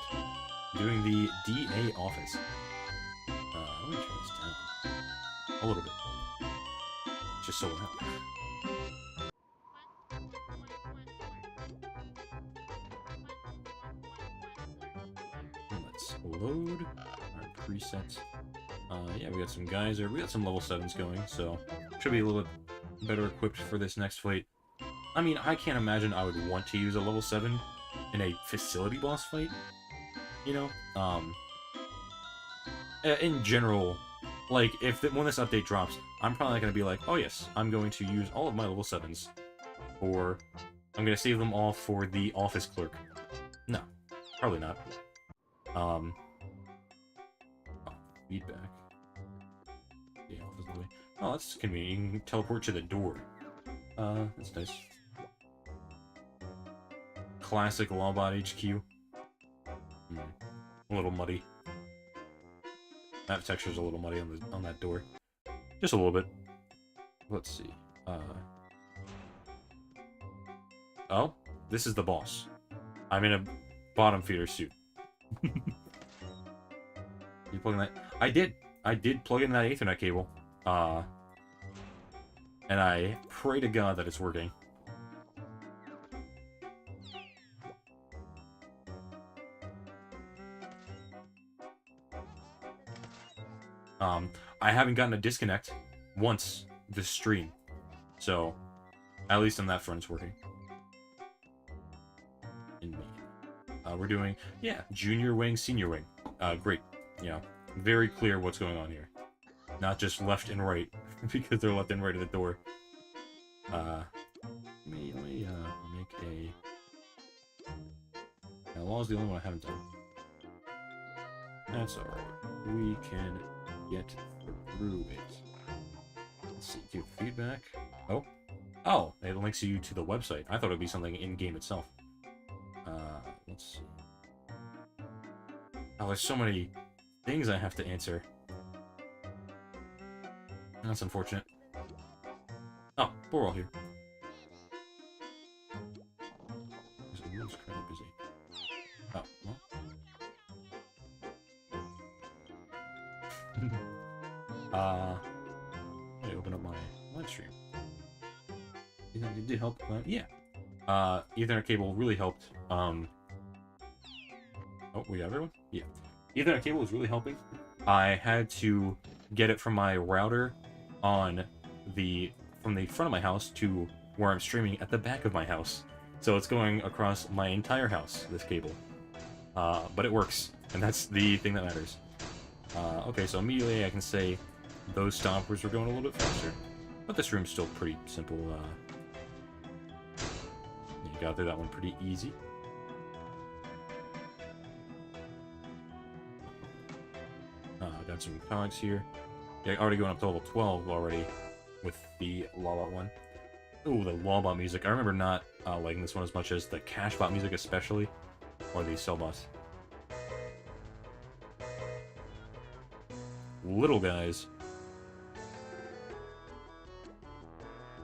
Doing the DA office. Let me turn this down a little bit, just so loud. Let's load our presets. Yeah, we got some guys there. We got some level 7s going, so should be a little bit better equipped for this next fight. I mean, I can't imagine I would want to use a level 7 in a facility boss fight, you know? In general, like, when this update drops, I'm probably not going to be like, oh yes, I'm going to use all of my level 7s, or I'm going to save them all for the office clerk. No, probably not. Oh, feedback. The office way. Oh, that's convenient. You can teleport to the door. That's nice. Classic Lawbot HQ. A little muddy. That texture's a little muddy on that door. Just a little bit. Let's see. Oh, this is the boss. I'm in a bottom feeder suit. You plugging that? I did plug in that Ethernet cable. And I pray to God that it's working. I haven't gotten a disconnect once this stream, so at least on that front it's working. In me. We're doing, yeah, junior wing, senior wing. Great. You know, very clear what's going on here. Not just left and right, because they're left and right of the door. Let me make a... Now, law is the only one I haven't done. That's alright. We can get through it. Let's see, give feedback. Oh. Oh, it links you to the website. I thought it would be something in-game itself. Let's see. Oh, there's so many things I have to answer. That's unfortunate. Oh, we're all here. It's kind of busy. Oh, well. Let me open up my live stream. It did help. Yeah. Ethernet cable really helped. Oh, we got everyone? Yeah. Ethernet cable is really helping. I had to get it from my router from the front of my house to where I'm streaming at the back of my house. So it's going across my entire house, this cable. But it works, and that's the thing that matters. Okay, so immediately I can say those stoppers were going a little bit faster. But this room's still pretty simple. You got through that one pretty easy. Got some cogs here. Yeah, already going up to level 12 already with the Lawbot one. Ooh, the Lawbot music. I remember not liking this one as much as the Cashbot music especially, or the Cellbots. Little guys.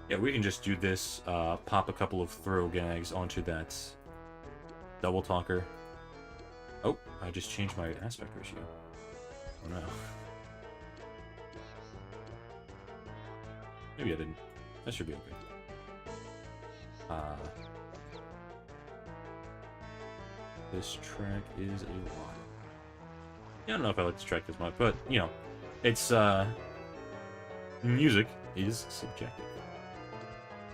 Yeah, we can just do this, pop a couple of throw gags onto that double talker. Oh, I just changed my aspect ratio. Oh no. Maybe I didn't. That should be okay. This track is a lot. Yeah, I don't know if I like this track as much, but, you know, it's, music is subjective.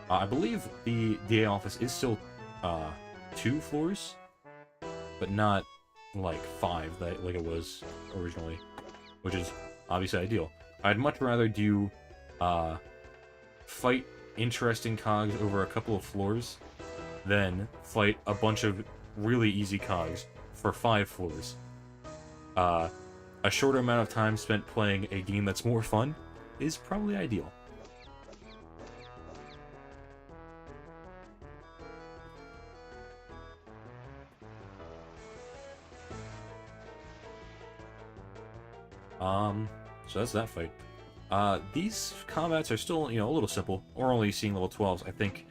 I believe the DA office is still, 2 floors, but not, like, 5, like it was originally, which is obviously ideal. I'd much rather do, fight interesting cogs over a couple of floors than fight a bunch of really easy cogs for 5 floors. A shorter amount of time spent playing a game that's more fun is probably ideal. So that's that fight. These combats are still, you know, a little simple. We're only seeing level 12s. I think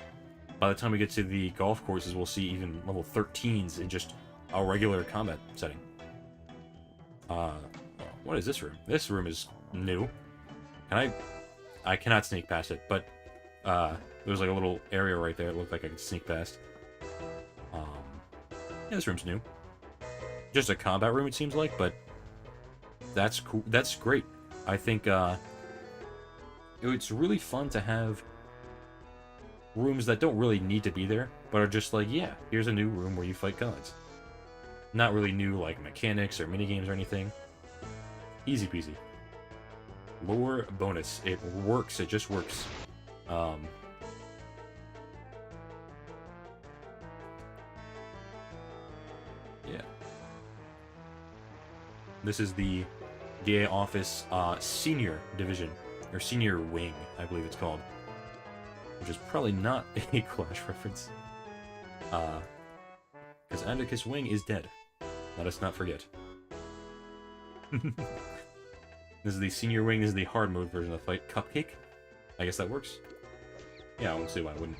by the time we get to the golf courses, we'll see even level 13s in just a regular combat setting. What is this room? This room is new. I cannot sneak past it, but there's like a little area right there. It looked like I could sneak past. Yeah, this room's new. Just a combat room, it seems like, but that's cool. That's great. I think it's really fun to have rooms that don't really need to be there, but are just like, yeah, here's a new room where you fight gods. Not really new, like, mechanics or minigames or anything. Easy peasy. Lore bonus. It works. It just works. Yeah. This is the DA office senior division, or senior wing, I believe it's called. Which is probably not a Clash reference. Because Andicus Wing is dead. Let us not forget. This is the senior wing, this is the hard mode version of the fight. Cupcake? I guess that works. Yeah, I won't see why I wouldn't.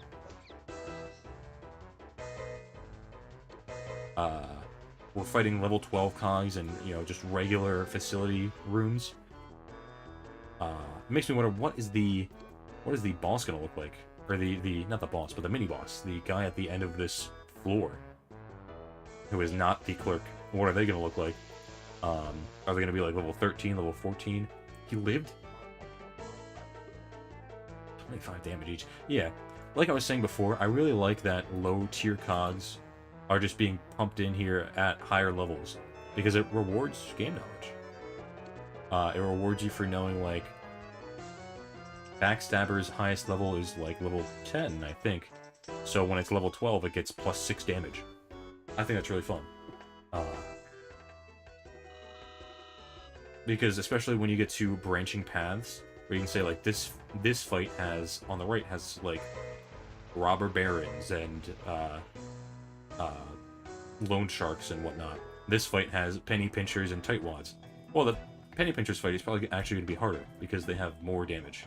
We're fighting level 12 cogs and, you know, just regular facility rooms. It makes me wonder, what is the boss gonna look like? Or not the boss, but the mini-boss. The guy at the end of this floor. Who is not the clerk. What are they gonna look like? Are they gonna be like level 13, level 14? He lived? 25 damage each. Yeah, like I was saying before, I really like that low-tier cogs are just being pumped in here at higher levels. Because it rewards game knowledge. It rewards you for knowing, like, Backstabber's highest level is like level 10, I think. So when it's level 12, it gets plus 6 damage. I think that's really fun. Because especially when you get to branching paths, where you can say, like, this fight has, on the right, has, like, robber barons and loan sharks and whatnot. This fight has penny pinchers and tightwads. Well, the penny pinchers fight is probably actually going to be harder, because they have more damage.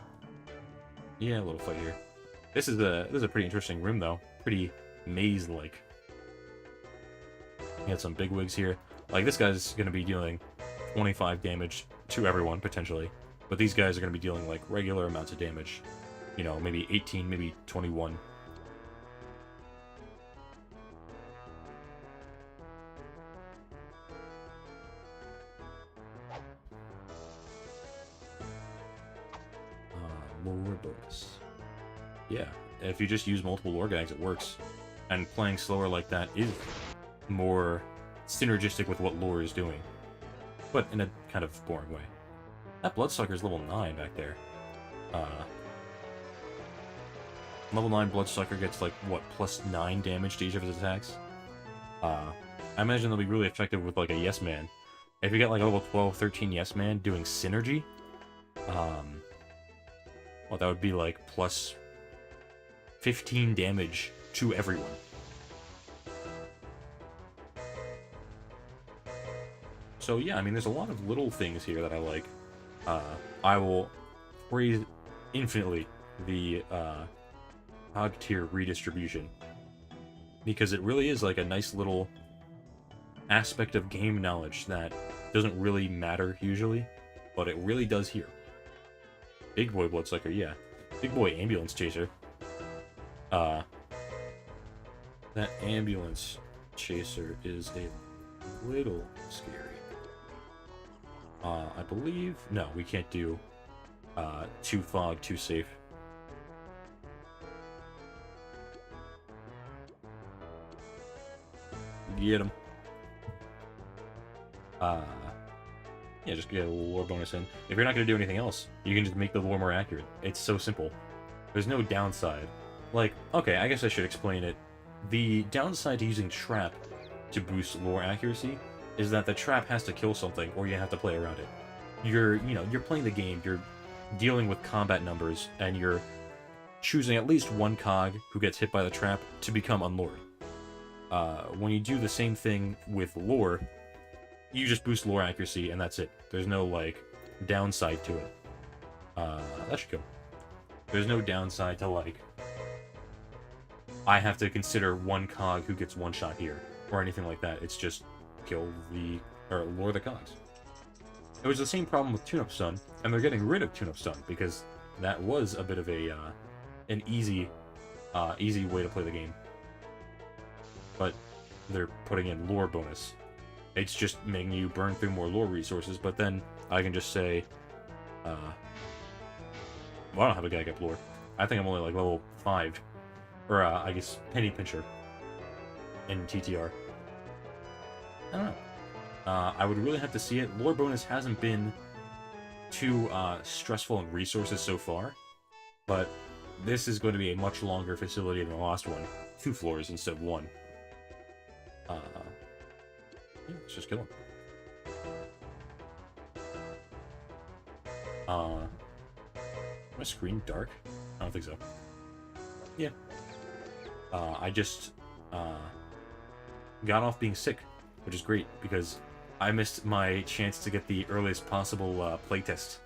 Yeah, a little fight here. This is a pretty interesting room, though. Pretty maze-like. We got some bigwigs here. Like, this guy's going to be dealing 25 damage to everyone, potentially. But these guys are going to be dealing, like, regular amounts of damage. You know, maybe 18, maybe 21. Lore bonus. Yeah, if you just use multiple lore gags, it works. And playing slower like that is more synergistic with what lore is doing. But in a kind of boring way. That Bloodsucker's level 9 back there. Level 9 Bloodsucker gets, like, what, plus 9 damage to each of his attacks? I imagine they'll be really effective with, like, a Yes Man. If you get, like, a level 12, 13 Yes Man doing Synergy, well, that would be, like, plus 15 damage to everyone. So, yeah, I mean, there's a lot of little things here that I like. I will praise infinitely the hog tier redistribution. Because it really is, like, a nice little aspect of game knowledge that doesn't really matter, usually, but it really does here. Big Boy Bloodsucker, yeah. Big Boy Ambulance Chaser. That Ambulance Chaser is a little scary. I believe... No, we can't do too fog, too safe. Get him. Yeah, just get a lore bonus in. If you're not going to do anything else, you can just make the lore more accurate. It's so simple. There's no downside. Like, okay, I guess I should explain it. The downside to using Trap to boost lore accuracy is that the trap has to kill something, or you have to play around it. You're playing the game, you're dealing with combat numbers, and you're choosing at least one cog who gets hit by the trap to become unlured. When you do the same thing with lore, you just boost lore accuracy, and that's it. There's no, like, downside to it. That should go. There's no downside to, like, I have to consider one cog who gets one shot here, or anything like that. It's just kill the, or lure the cogs. It was the same problem with Tune-Up Stun, and they're getting rid of Tune-Up Stun, because that was a bit of a, an easy way to play the game. But they're putting in lore bonus. It's just making you burn through more lore resources, but then I can just say, well, I don't have a gag up lore. I think I'm only like level 5. Or, I guess, Penny Pincher in TTR. I don't know. I would really have to see it. Lore bonus hasn't been too stressful in resources so far, but this is going to be a much longer facility than the last one. 2 floors instead of 1. Yeah, let's just kill him. My screen dark? I don't think so. Yeah. I just got off being sick, which is great because I missed my chance to get the earliest possible playtest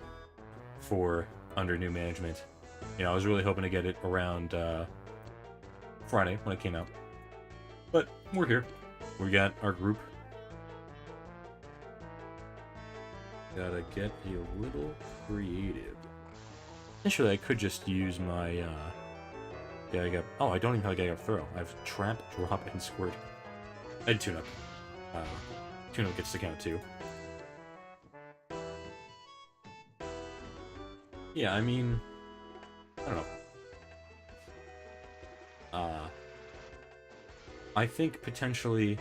for under new management. You know, I was really hoping to get it around Friday when it came out, but we're here. We got our group. Gotta get a little creative. Initially, I could just use my gag up. Oh, I don't even have a gag up throw. I have trap, drop, and squirt. And tune up. Tune up gets to count too. Yeah, I mean, I don't know. I think potentially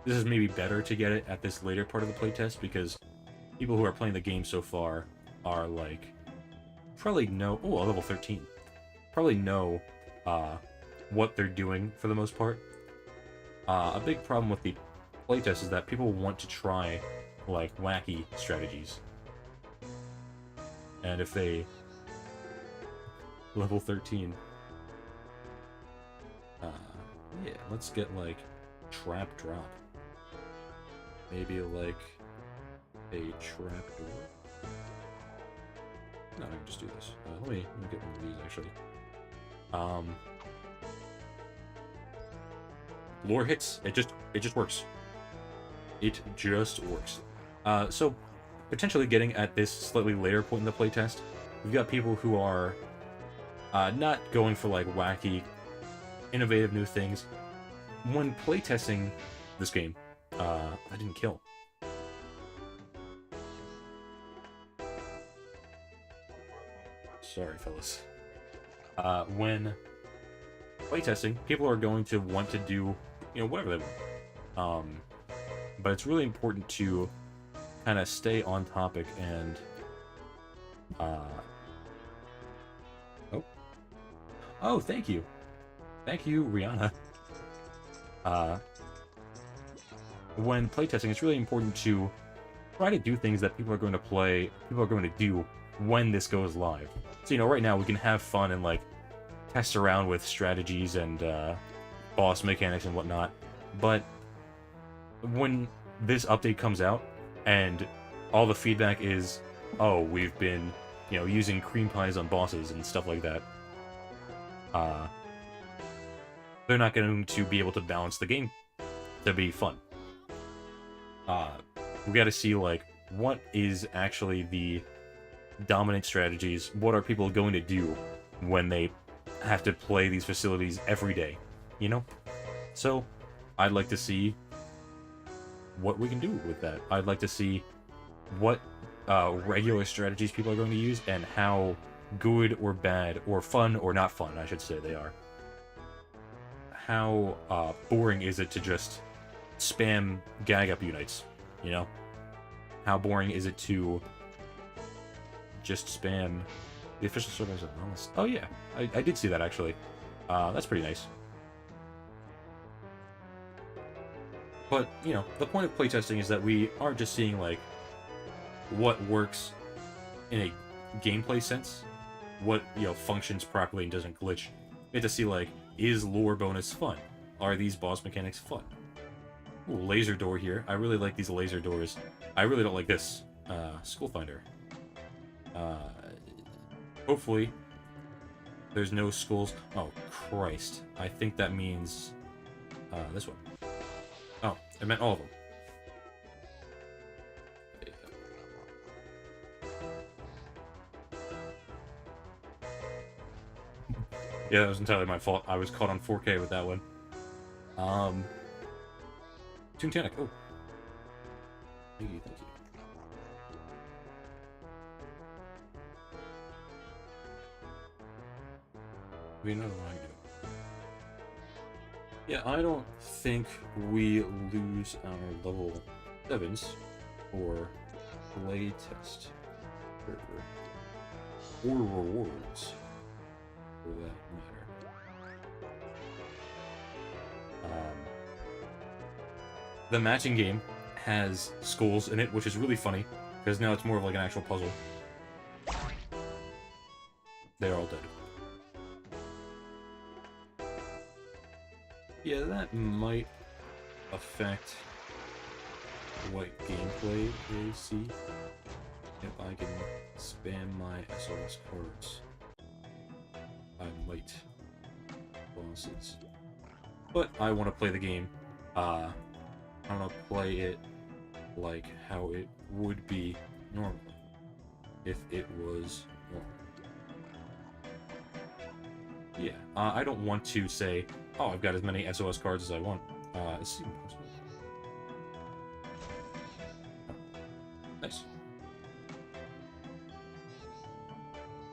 this is maybe better to get it at this later part of the playtest because people who are playing the game so far are like probably know. Oh, level 13. Probably know what they're doing for the most part. A big problem with the playtest is that people want to try like wacky strategies, and if they level 13, yeah, let's get like trap drop, maybe like a trap door. No, I can just do this. Let me get one of these actually. Lore hits. It just works. It just works. So potentially getting at this slightly later point in the playtest, we've got people who are not going for like wacky, innovative new things. When playtesting this game, I didn't kill. Sorry, fellas. When playtesting, people are going to want to do, you know, whatever they want. But it's really important to kind of stay on topic and, oh, thank you. Thank you, Rihanna. When playtesting, it's really important to try to do things that people are going to do when this goes live. So, you know, right now we can have fun and, like, test around with strategies and, boss mechanics and whatnot, but when this update comes out and all the feedback is, oh, we've been, you know, using cream pies on bosses and stuff like that, they're not going to be able to balance the game to be fun. We got to see, like, what is actually the dominant strategies, what are people going to do when they have to play these facilities every day, you know? So, I'd like to see what we can do with that. I'd like to see what regular strategies people are going to use and how good or bad, or fun or not fun, I should say, they are. How boring is it to just spam gag up unites, you know? How boring is it to just spam the official servers of Wellness? Oh yeah, I did see that actually. That's pretty nice. But, you know, the point of playtesting is that we aren't just seeing, like, what works in a gameplay sense, what, you know, functions properly and doesn't glitch. We have to see, like, is lore bonus fun? Are these boss mechanics fun? Ooh, laser door here. I really like these laser doors. I really don't like this. School Finder. Hopefully, there's no skulls. Oh, Christ. I think that means this one. Oh, it meant all of them. Yeah, that was entirely my fault. I was caught on 4K with that one. Tunic. Oh. Thank you, thank you. We know what I do. Yeah, I don't think we lose our level 7s for playtest or rewards, for that matter. The matching game has skulls in it, which is really funny, because now it's more of like an actual puzzle. They're all dead. Yeah, that might affect what gameplay they see if I can spam my SOS cards. I might bosses. But I want to play the game. I want to play it like how it would be normally if it was normal. Yeah, I don't want to say, oh, I've got as many SOS cards as I want. It's impossible. Nice.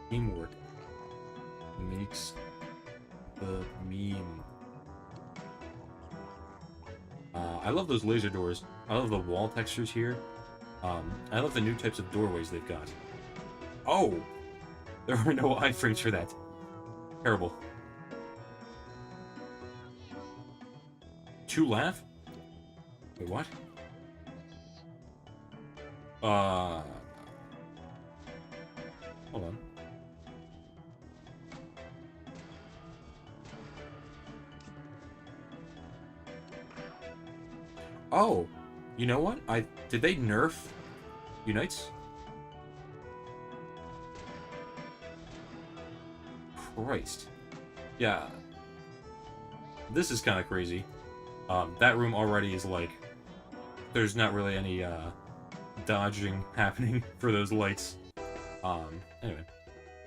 Teamwork makes the meme. I love those laser doors. I love the wall textures here. I love the new types of doorways they've got. Oh! There are no iframes for that. Terrible. To laugh? Wait, what? Hold on. Oh, you know what? Did they nerf Unites? Christ. Yeah. This is kind of crazy. That room already is like, there's not really any dodging happening for those lights. Anyway,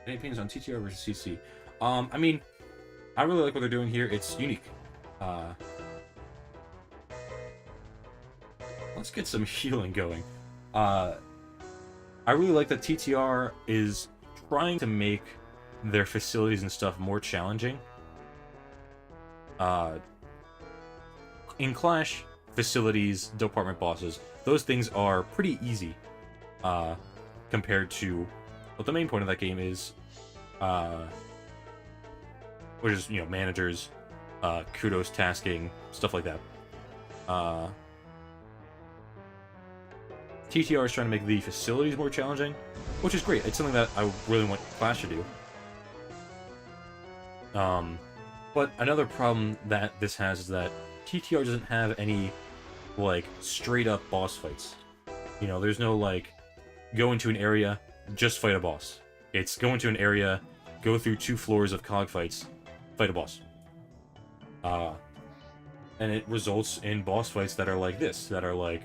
any opinions on TTR versus CC? I mean, I really like what they're doing here. It's unique. Let's get some healing going. I really like that TTR is trying to make their facilities and stuff more challenging. In Clash, facilities, department bosses, those things are pretty easy compared to what the main point of that game is, which is, you know, managers, kudos tasking, stuff like that. TTR is trying to make the facilities more challenging, which is great. It's something that I really want Clash to do. But another problem that this has is that TTR doesn't have any, like, straight-up boss fights. You know, there's no, like, go into an area, just fight a boss. It's go into an area, go through 2 floors of cog fights, fight a boss. And it results in boss fights that are like this, that are like,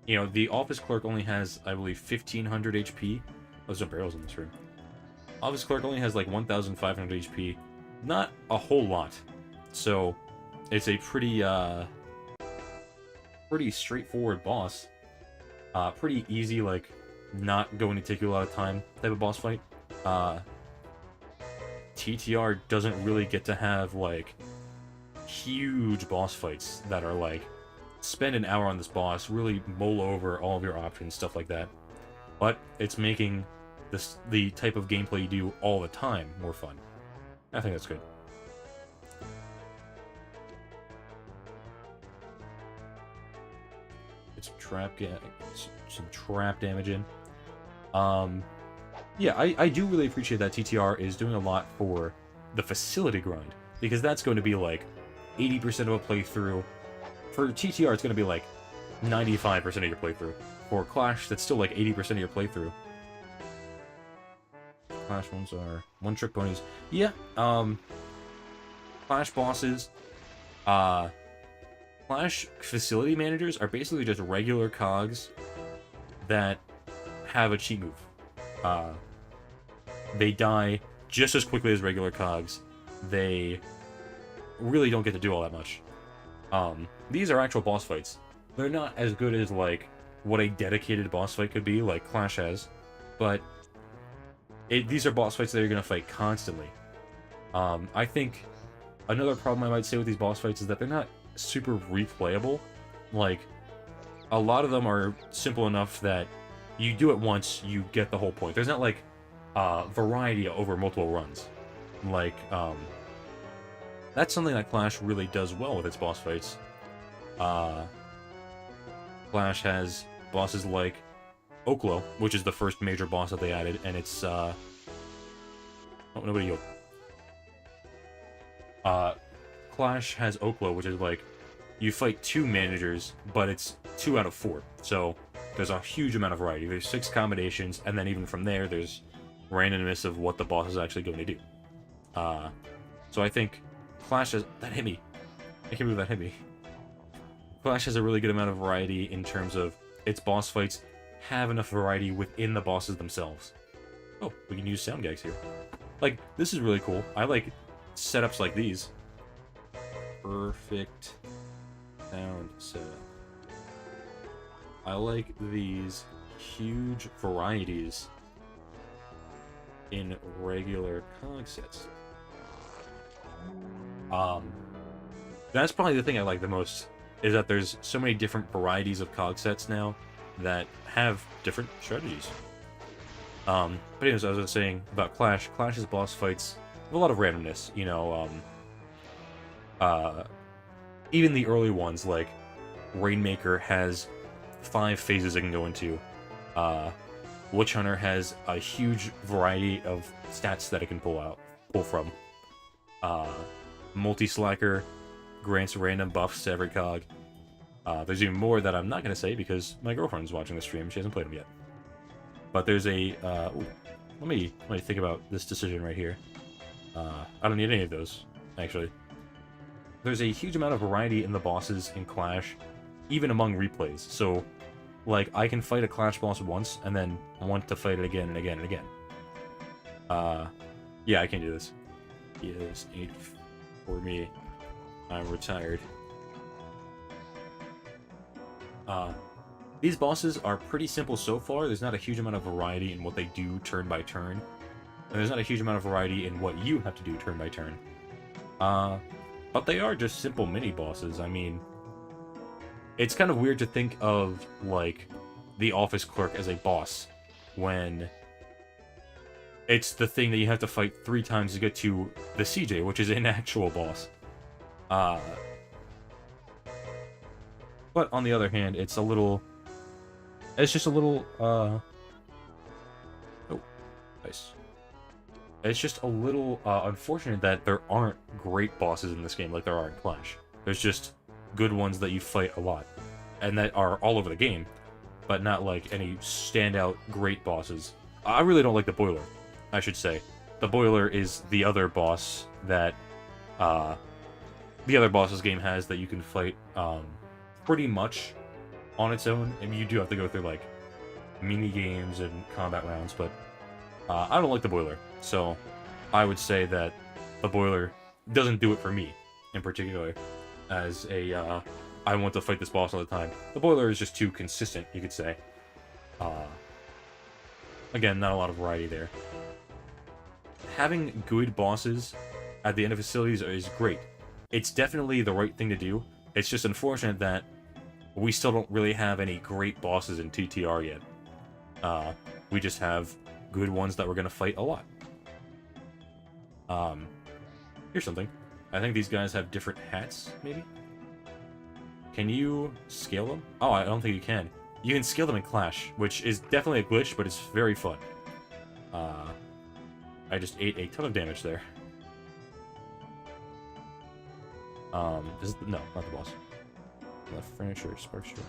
you know, the office clerk only has, I believe, 1,500 HP. Those are barrels in this room. Office clerk only has like 1,500 HP. Not a whole lot. So, it's a pretty straightforward boss. Pretty easy, like, not going to take you a lot of time type of boss fight. TTR doesn't really get to have, like, huge boss fights that are, like, spend an hour on this boss, really mull over all of your options, stuff like that. But it's making the type of gameplay you do all the time more fun. I think that's good. Get some trap damage in. Yeah, I do really appreciate that TTR is doing a lot for the facility grind, because that's going to be like 80% of a playthrough. For TTR, it's going to be like 95% of your playthrough. For Clash, that's still like 80% of your playthrough. Clash ones are one-trick ponies. Yeah, Clash bosses, Clash facility managers are basically just regular cogs that have a cheat move. They die just as quickly as regular cogs. They really don't get to do all that much. These are actual boss fights. They're not as good as, like, what a dedicated boss fight could be, like Clash has, but these are boss fights that you're going to fight constantly. I think another problem I might say with these boss fights is that they're not super replayable. Like, a lot of them are simple enough that you do it once, you get the whole point. There's not, like, variety over multiple runs. Like, that's something that Clash really does well with its boss fights. Clash has bosses like Oklo, which is the first major boss that they added, and it's, oh, nobody yelled. Clash has Oklo, which is like, you fight 2 managers, but it's 2 out of 4. So, there's a huge amount of variety. There's 6 combinations, and then even from there, there's randomness of what the boss is actually going to do. So I think Clash has... That hit me. I can't believe that hit me. Clash has a really good amount of variety in terms of its boss fights have enough variety within the bosses themselves. Oh, we can use sound gags here. Like, this is really cool. I like setups like these. Perfect sound setup. I like these huge varieties in regular cog sets. That's probably the thing I like the most, is that there's so many different varieties of cog sets now that have different strategies. But anyways, as I was saying about Clash's boss fights have a lot of randomness, you know, even the early ones, like Rainmaker has 5 phases it can go into. Witch Hunter has a huge variety of stats that it can pull from. Multi-Slacker grants random buffs to every cog. There's even more that I'm not going to say because my girlfriend's watching the stream. She hasn't played them yet. But there's a... let me think about this decision right here. I don't need any of those, actually. There's a huge amount of variety in the bosses in Clash, even among replays. So, like, I can fight a Clash boss once, and then want to fight it again and again and again. Yeah, I can do this. Yes, 8 for me. I'm retired. These bosses are pretty simple so far. There's not a huge amount of variety in what they do turn by turn. And there's not a huge amount of variety in what you have to do turn by turn. But they are just simple mini-bosses. I mean, it's kind of weird to think of, like, the office clerk as a boss when it's the thing that you have to fight 3 times to get to the CJ, which is an actual boss. But on the other hand, it's a little... It's just a little, Oh, nice. It's just a little, unfortunate that there aren't great bosses in this game like there are in Clash. There's just good ones that you fight a lot. And that are all over the game, but not, like, any standout great bosses. I really don't like the Boiler, I should say. The Boiler is the other boss that, the other boss this game has that you can fight, pretty much on its own. I mean, you do have to go through, like, mini-games and combat rounds, but I don't like the Boiler. So I would say that the Boiler doesn't do it for me, in particular, as a, I want to fight this boss all the time. The Boiler is just too consistent, you could say. Again, not a lot of variety there. Having good bosses at the end of facilities is great. It's definitely the right thing to do. It's just unfortunate that we still don't really have any great bosses in TTR yet. We just have good ones that we're going to fight a lot. Here's something. I think these guys have different hats, maybe? Can you scale them? Oh, I don't think you can. You can scale them in Clash, which is definitely a glitch, but it's very fun. I just ate a ton of damage there. No, not the boss. Left furniture, Sparkster.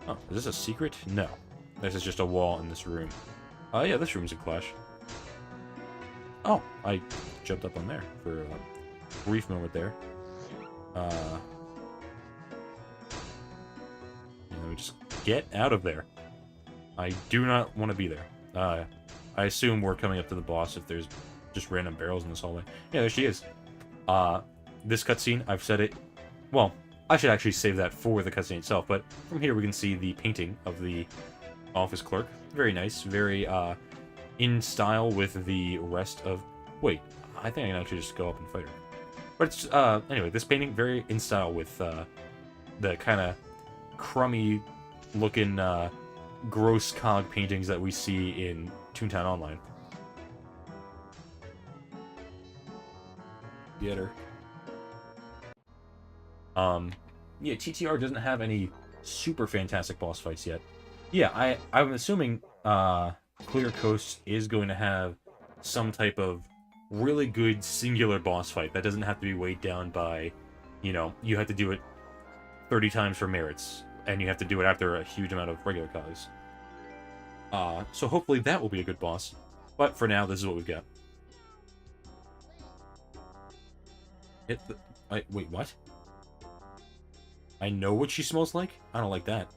Oh, is this a secret? No. This is just a wall in this room. Oh yeah, this room's in Clash. Oh, I jumped up on there for a brief moment there. Just get out of there. I do not want to be there. I assume we're coming up to the boss if there's just random barrels in this hallway. Yeah, there she is. This cutscene, I've said it. Well, I should actually save that for the cutscene itself, but from here we can see the painting of the office clerk. Very nice, very in style with the rest of... Wait, I think I can actually just go up and fight her. But it's, anyway, this painting, very in style with the kind of crummy looking gross cog paintings that we see in Toontown Online. Get her. Yeah, TTR doesn't have any super fantastic boss fights yet. Yeah, I'm assuming Clear Coast is going to have some type of really good singular boss fight that doesn't have to be weighed down by, you know, you have to do it 30 times for merits, and you have to do it after a huge amount of regular cogs. So hopefully that will be a good boss. But for now, this is what we've got. Wait, what? I know what she smells like? I don't like that.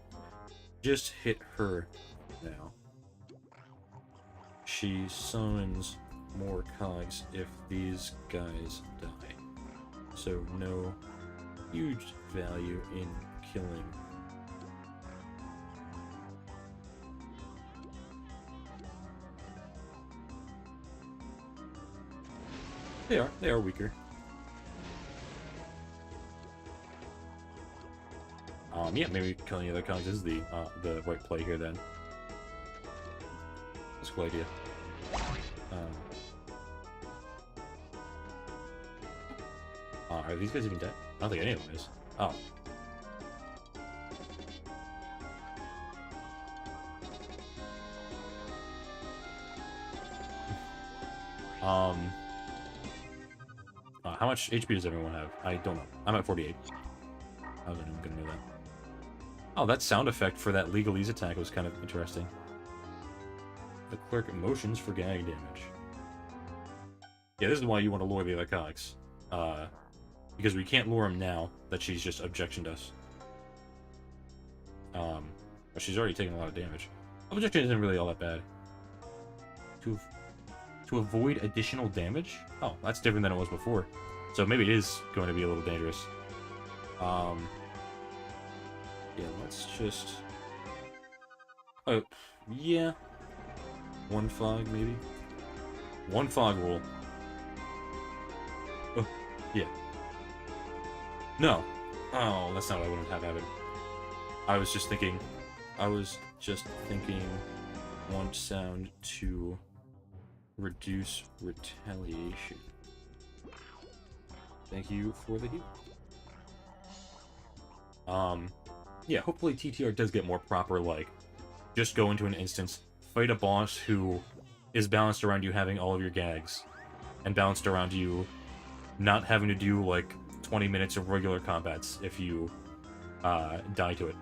Just hit her now. She summons more cogs if these guys die. So no huge value in killing. They are weaker. Yeah, maybe killing the other cogs is the right play here then. That's a cool idea. Are these guys even dead? I don't think any of them is. Oh. How much HP does everyone have? I don't know. I'm at 48. I wasn't even gonna know that. Oh, that sound effect for that legalese attack was kind of interesting. The clerk motions for gag damage. Yeah, this is why you want to lure the other cogs. Because we can't lure him now that she's just objectioned us. But she's already taken a lot of damage. Objection isn't really all that bad. To avoid additional damage? Oh, that's different than it was before. So maybe it is going to be a little dangerous. Yeah, let's just... Oh, yeah. One fog, maybe? One fog rule. Oh, yeah. No. Oh, that's not what I wanted to have happen. I was just thinking one sound to reduce retaliation. Thank you for the heal. Yeah, hopefully TTR does get more proper, like, just go into an instance, fight a boss who is balanced around you having all of your gags, and balanced around you not having to do, like, 20 minutes of regular combats if you, die to it.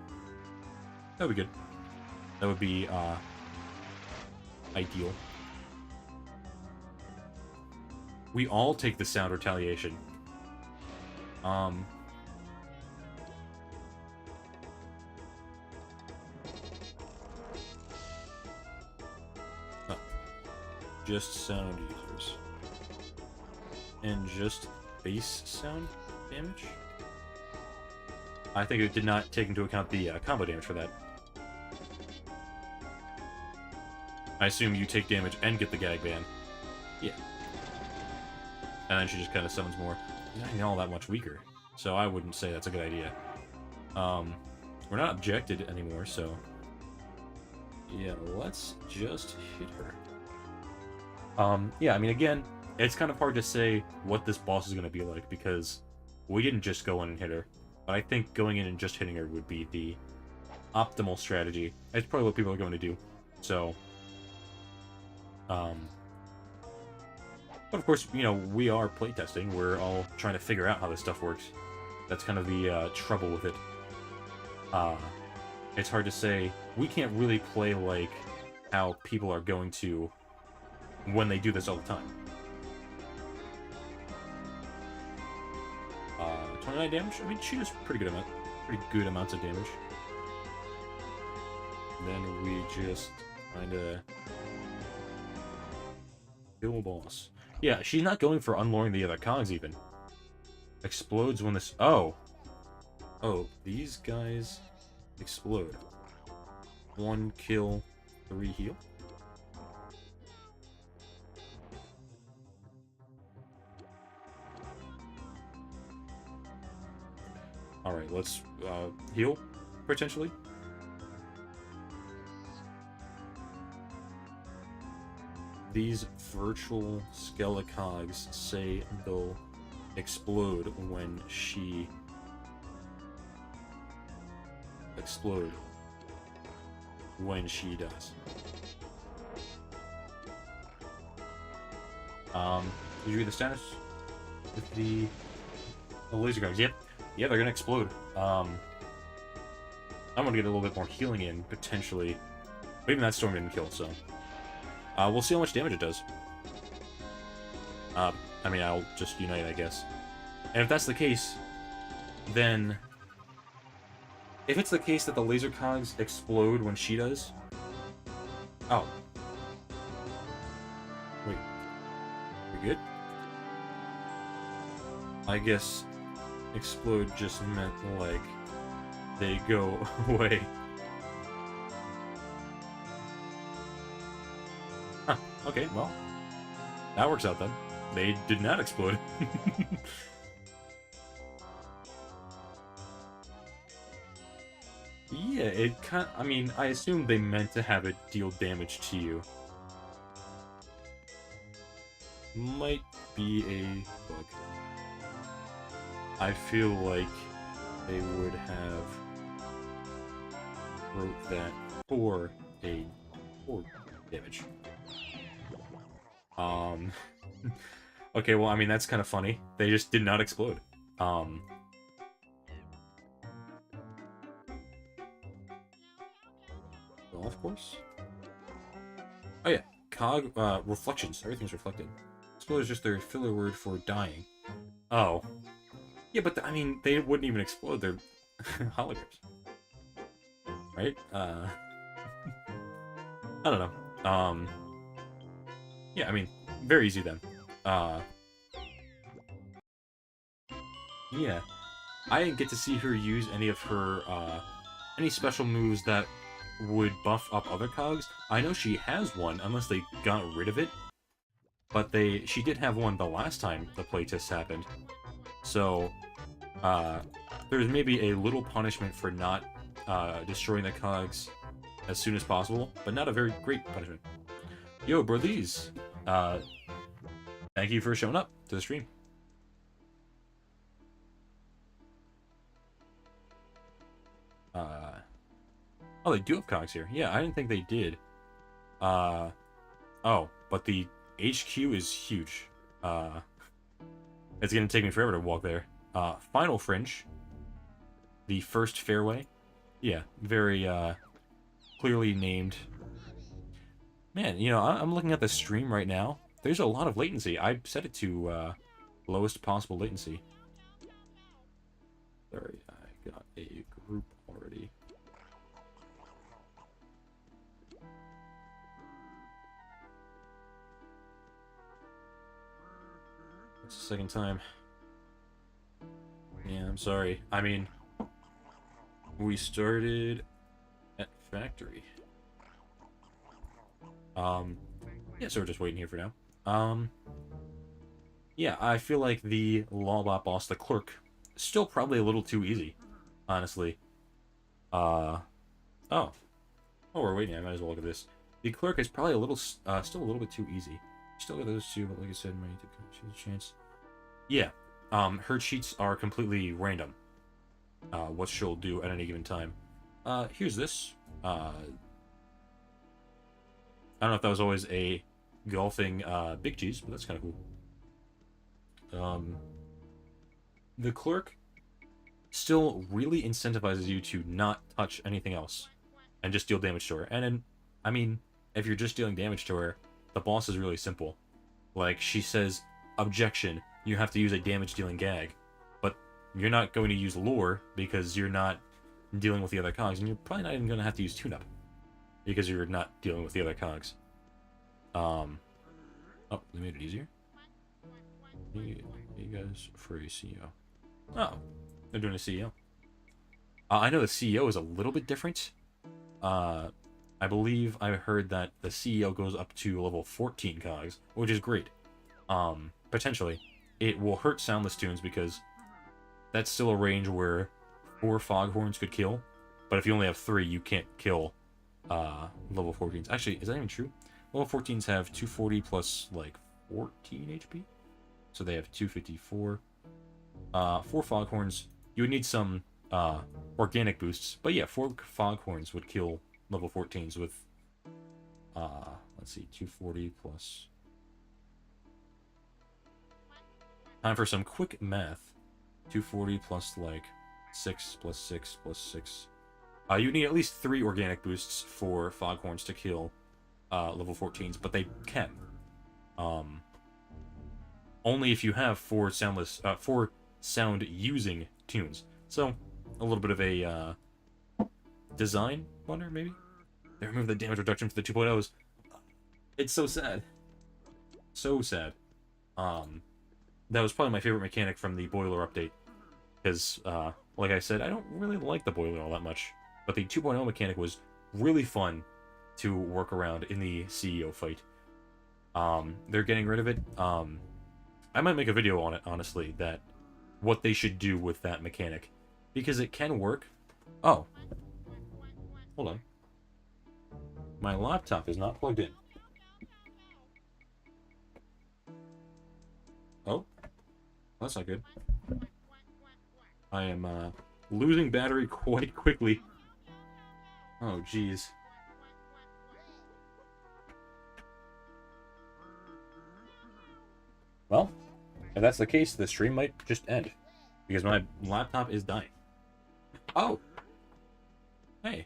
That would be good. That would be, ideal. We all take the sound retaliation. Just sound users. And just base sound damage? I think it did not take into account the combo damage for that. I assume you take damage and get the gag ban. Yeah. And then she just kind of summons more. Not even all that much weaker, so I wouldn't say that's a good idea. We're not objected anymore, so... Yeah, let's just hit her. Yeah, I mean, again, it's kind of hard to say what this boss is going to be like, because we didn't just go in and hit her. But I think going in and just hitting her would be the optimal strategy. It's probably what people are going to do. So, but of course, you know, we are playtesting. We're all trying to figure out how this stuff works. That's kind of the trouble with it. It's hard to say. We can't really play like how people are going to when they do this all the time. 29 damage. I mean, she does pretty good amounts of damage. Then we just kind of kill a boss. Yeah, she's not going for unlooring the other cogs even. Explodes when this... Oh, these guys explode. 1 kill, 3 heal. Alright, let's heal, potentially. These virtual Skelecogs say they'll explode when she... does. Did you read the status? With the laser guys? Yep. Yeah, they're gonna explode. I'm gonna get a little bit more healing in, potentially. But even that storm didn't kill, so... we'll see how much damage it does. I mean, I'll just unite, I guess. And if that's the case, then... If it's the case that the laser cogs explode when she does... Oh. Wait. We good? I guess explode just meant, like, they go away. Huh. Okay, well. That works out then. They did not explode. Yeah, it kind I mean, I assume they meant to have it deal damage to you. Might be a bug. I feel like they would have wrote that for damage. Okay, well, I mean, that's kind of funny. They just did not explode. Golf course? Oh yeah, cog, reflections. Everything's reflected. Explode is just their filler word for dying. Oh. Yeah, but, I mean, they wouldn't even explode. They're holograms. Right? I don't know. Yeah, I mean, very easy then. Yeah. I didn't get to see her use any of her, any special moves that would buff up other cogs. I know she has one, unless they got rid of it. But she did have one the last time the playtest happened. So, there's maybe a little punishment for not, destroying the cogs as soon as possible, but not a very great punishment. Yo, brothies! Thank you for showing up to the stream. Oh, they do have cogs here. Yeah, I didn't think they did. Oh, but the HQ is huge. It's gonna take me forever to walk there. Final Fringe. The first fairway. Yeah, very, clearly named. Man, you know, I'm looking at the stream right now. There's a lot of latency. I set it to, lowest possible latency. Sorry, I got a group already. It's the second time. Yeah, I'm sorry. I mean, we started at factory. Yeah, so we're just waiting here for now. Yeah, I feel like the Lawbot boss, the clerk, still probably a little too easy, honestly. Oh, we're waiting. I might as well look at this. The clerk is probably a little, still a little bit too easy. Still got those two, but like I said, might need to choose a chance. Yeah, her cheats are completely random. What she'll do at any given time. Here's this. I don't know if that was always a golfing, big cheese, but that's kind of cool. The clerk still really incentivizes you to not touch anything else and just deal damage to her. And then, I mean, if you're just dealing damage to her, the boss is really simple. Like, she says, objection, you have to use a damage-dealing gag. But you're not going to use lore because you're not dealing with the other cogs, and you're probably not even going to have to use tune-up because you're not dealing with the other cogs. Oh, they made it easier. You guys for a CEO. Oh, they're doing a CEO. I know the CEO is a little bit different. I believe I heard that the CEO goes up to level 14 cogs, which is great. Potentially. It will hurt soundless tunes because that's still a range where 4 foghorns could kill, but if you only have 3, you can't kill level 14s. Actually, is that even true? Level 14s have 240 plus, like, 14 HP? So they have 254. 4 foghorns. You would need some organic boosts, but yeah, 4 foghorns would kill level 14s with, let's see, 240 plus... Time for some quick math. 240 plus, like, 6 plus 6 plus 6. You need at least 3 organic boosts for foghorns to kill level 14s, but they can. Only if you have 4 soundless, 4 sound-using tunes. So, a little bit of a design blunder, maybe? They removed the damage reduction for the 2.0s. It's so sad. So sad. That was probably my favorite mechanic from the boiler update. Because, like I said, I don't really like the boiler all that much. But the 2.0 mechanic was really fun to work around in the CEO fight. They're getting rid of it. I might make a video on it, honestly, that what they should do with that mechanic. Because it can work. Oh. Hold on. My laptop is not plugged in. Oh. That's not good. I am losing battery quite quickly. Oh, jeez. Well, if that's the case, the stream might just end. Because my laptop is dying. Oh! Hey.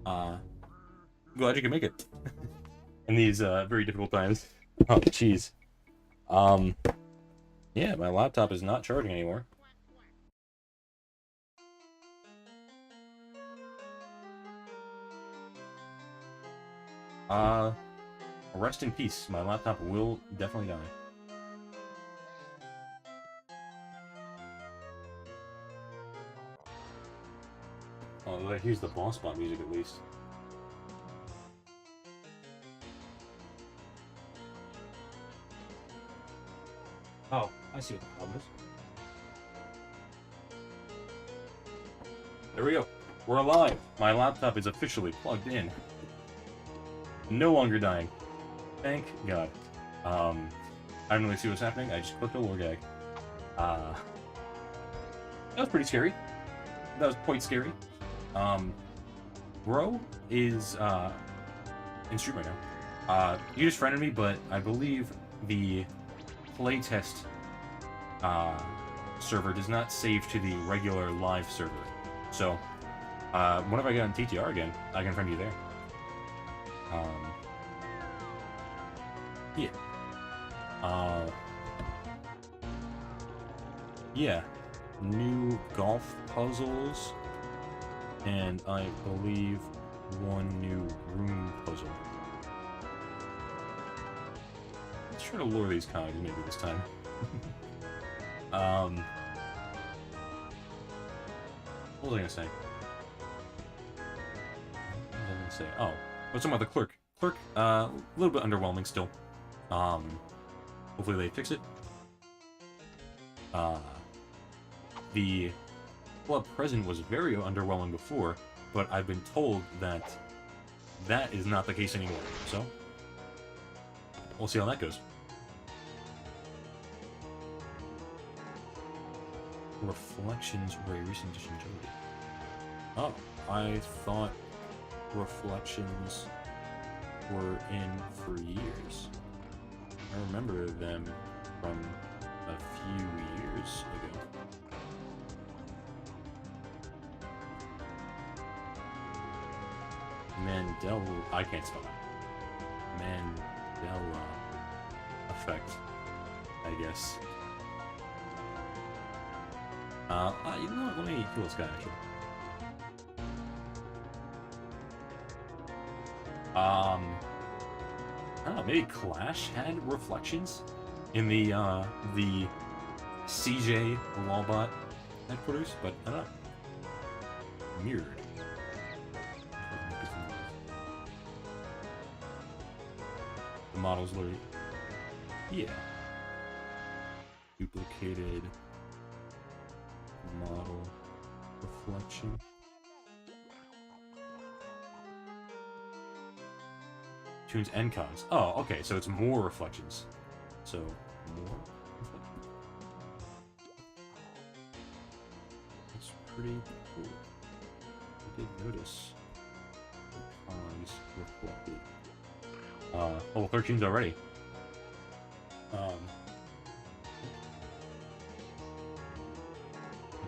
Glad you can make it. In these very difficult times. Oh, jeez. Yeah, my laptop is not charging anymore. Rest in peace. My laptop will definitely die. Oh, let's use the boss bot music at least. Oh, I see what the problem is. There we go. We're alive. My laptop is officially plugged in. No longer dying. Thank God. I don't really see what's happening. I just clicked a lore gag. That was pretty scary. That was quite scary. Bro is in stream right now. You just friended me, but I believe the playtest server does not save to the regular live server. So, whenever I get on TTR again, I can friend you there. Yeah. Yeah. New golf puzzles, and I believe one new room puzzle. Let's try to lure these cogs maybe this time. What was I gonna say? Oh, what's about the clerk? Clerk, a little bit underwhelming still. Hopefully they fix it. The club present was very underwhelming before, but I've been told that that is not the case anymore. So, we'll see how that goes. Reflections were a recent addition to it. Oh, I thought Reflections were in for years. I remember them from a few years ago. I can't spell that. Mandela effect, I guess. You know what? Let me kill this guy, actually. I don't know, maybe Clash had reflections in the CJ Wallbot headquarters, but I don't know. Mirrored. The model's literally... Yeah. Duplicated model reflection. Tunes and cons. Oh, okay, so it's more reflections. So, more reflections. That's pretty cool. I did notice the cons reflected. Level 13's already. A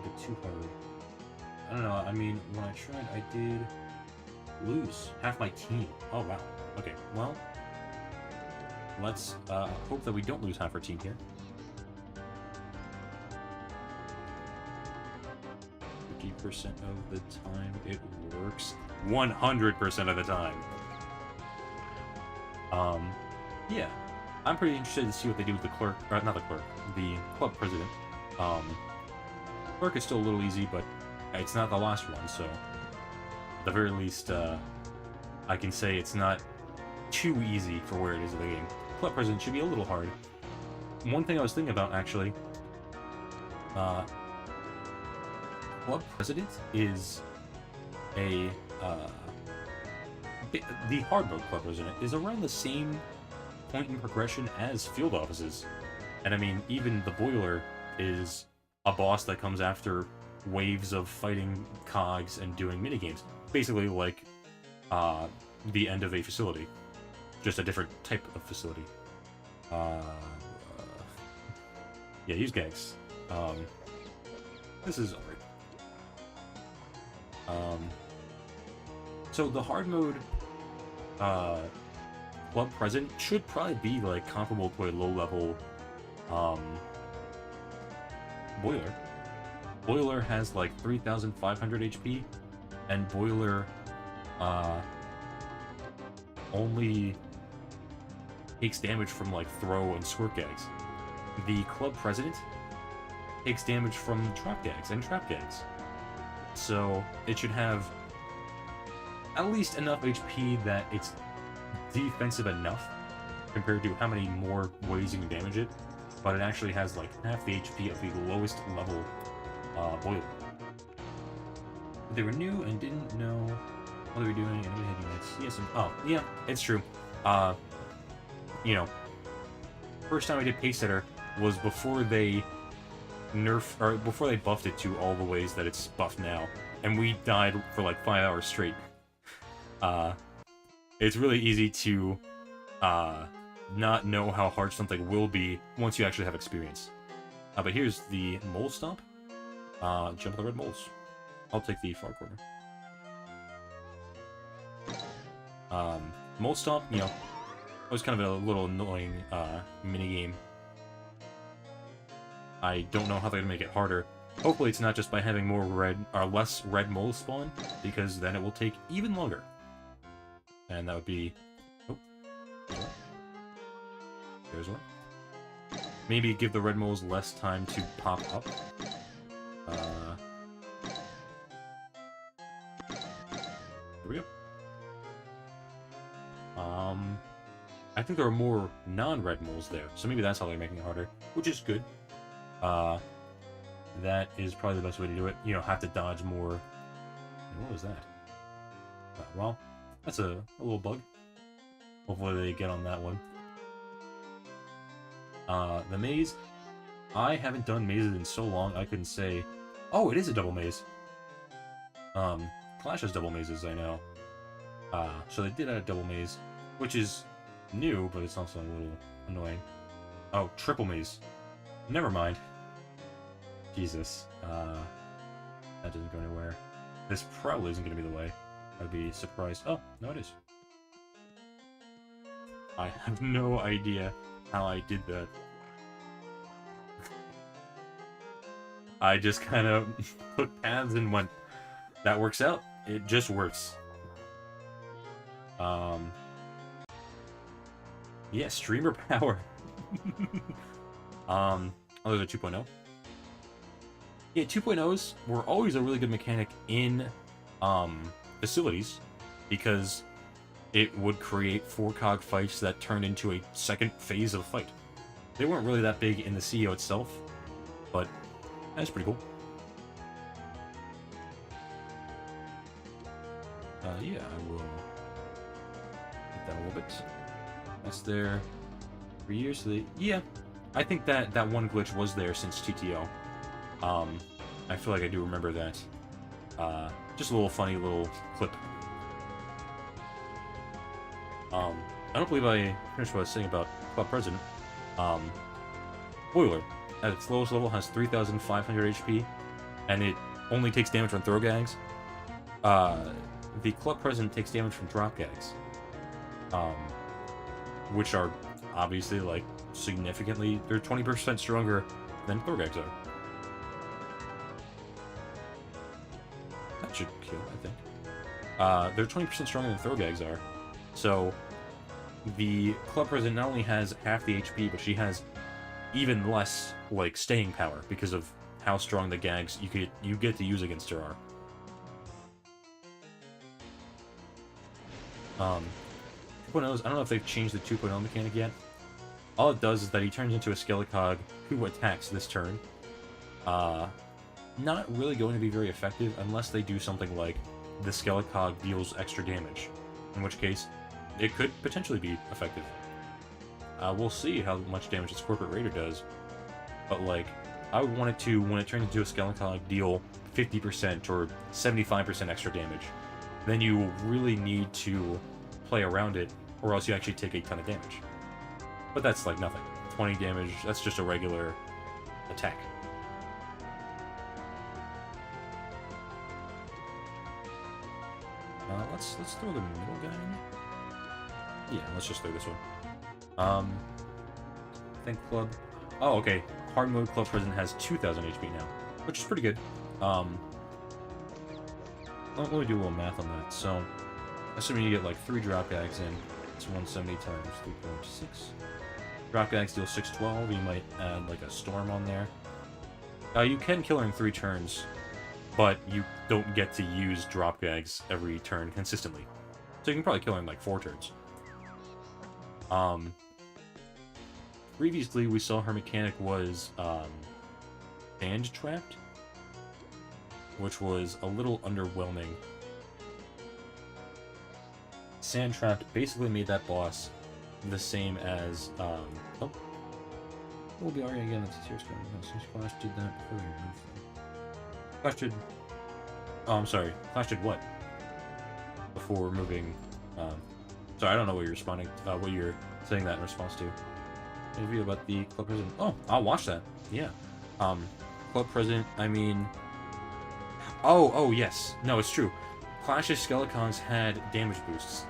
bit too hard. I don't know, I mean, when I tried, I did lose half my team. Oh, wow. Okay, well, let's hope that we don't lose half our team here. 50% of the time it works. 100% of the time. Yeah. I'm pretty interested to see what they do with the clerk, or not the clerk, the club president. Clerk is still a little easy, but it's not the last one, so at the very least, I can say it's not too easy for where it is in the game. Club president should be a little hard. One thing I was thinking about, actually, club president is a, the hard mode club president is around the same point in progression as field offices. And I mean, even the boiler is a boss that comes after waves of fighting cogs and doing minigames. Basically like the end of a facility. Just a different type of facility. Yeah, use gags. This is alright. So the hard mode club president should probably be like comparable to a low level boiler. Boiler has like 3,500 HP, and boiler only takes damage from like throw and squirt gags. The club president takes damage from trap gags and trap gags. So it should have at least enough HP that it's defensive enough compared to how many more ways you can damage it, but it actually has like half the HP of the lowest level boiler. They were new and didn't know what they were doing, and we had units. Yes, oh, yeah, it's true. You know, first time I did Pace Setter was before they before they buffed it to all the ways that it's buffed now, and we died for like 5 hours straight. It's really easy to not know how hard something will be once you actually have experience. But here's the mole stomp. Jump the red moles. I'll take the far corner. Mole stomp, you know, it was kind of a little annoying minigame. I don't know how they're gonna make it harder. Hopefully it's not just by having more red or less red moles spawn, because then it will take even longer. And that would be... Oh. There's one. Maybe give the red moles less time to pop up. There we go. I think there are more non-red moles there, so maybe that's how they're making it harder, which is good. That is probably the best way to do it. You know, have to dodge more. What was that? Well, that's a little bug. Hopefully they get on that one. The maze. I haven't done mazes in so long, I couldn't say... Oh, it is a double maze. Clash has double mazes, I know. So they did add a double maze, which is new, but it's also a little annoying. Oh, triple maze. Never mind. Jesus. That doesn't go anywhere. This probably isn't going to be the way. I'd be surprised. Oh, no it is. I have no idea how I did that. I just kind of put paths and went, that works out. It just works. Yeah, streamer power. Oh, there's a 2.0. Yeah, 2.0s were always a really good mechanic in facilities because it would create 4-cog fights that turned into a second phase of fight. They weren't really that big in the CEO itself, but that's pretty cool. Yeah, I will hit that a little bit. That's there for years. So yeah, I think that one glitch was there since TTO. I feel like I do remember that. Just a little funny little clip. I don't believe I finished what I was saying about Club President. Boiler, at its lowest level, has 3,500 HP, and it only takes damage from throw gags. The Club President takes damage from drop gags, which are obviously, like, significantly... They're 20% stronger than throw gags are. That should kill, I think. They're 20% stronger than throw gags are. So, the Club President not only has half the HP, but she has even less, like, staying power because of how strong the gags you get to use against her are. 2.0s, I don't know if they've changed the 2.0 mechanic yet. All it does is that he turns into a Skelecog who attacks this turn. Not really going to be very effective unless they do something like the Skelecog deals extra damage, in which case it could potentially be effective. We'll see how much damage this Corporate Raider does, but like, I would want it to, when it turns into a Skelecog, deal 50% or 75% extra damage. Then you really need to play around it, or else you actually take a ton of damage. But that's like nothing. 20 damage, that's just a regular attack. Let's throw the middle guy in. Yeah, let's just throw this one. I think Club... Oh, okay. Hard mode Club President has 2,000 HP now, which is pretty good. Let me do a little math on that. So, assuming you get like 3 drop gags in, it's 170 times 3.6. Drop gags deal 612. You might add like a storm on there. You can kill her in 3 turns, but you don't get to use drop gags every turn consistently. So you can probably kill her in like 4 turns. Previously, we saw her mechanic was Sand Trapped, which was a little underwhelming. Sand Trapped basically made that boss the same as, oh. We'll be arguing again, that's a serious question. Since Clash did that before they removed them. Clash did... Oh, I'm sorry. Clash did what? Before removing, sorry, I don't know what you're responding, what you're saying that in response to. Interview about the Club President. Oh, I'll watch that. Yeah. Club President, I mean... Oh, yes. No, it's true. Clash's Skelecons had damage boosts.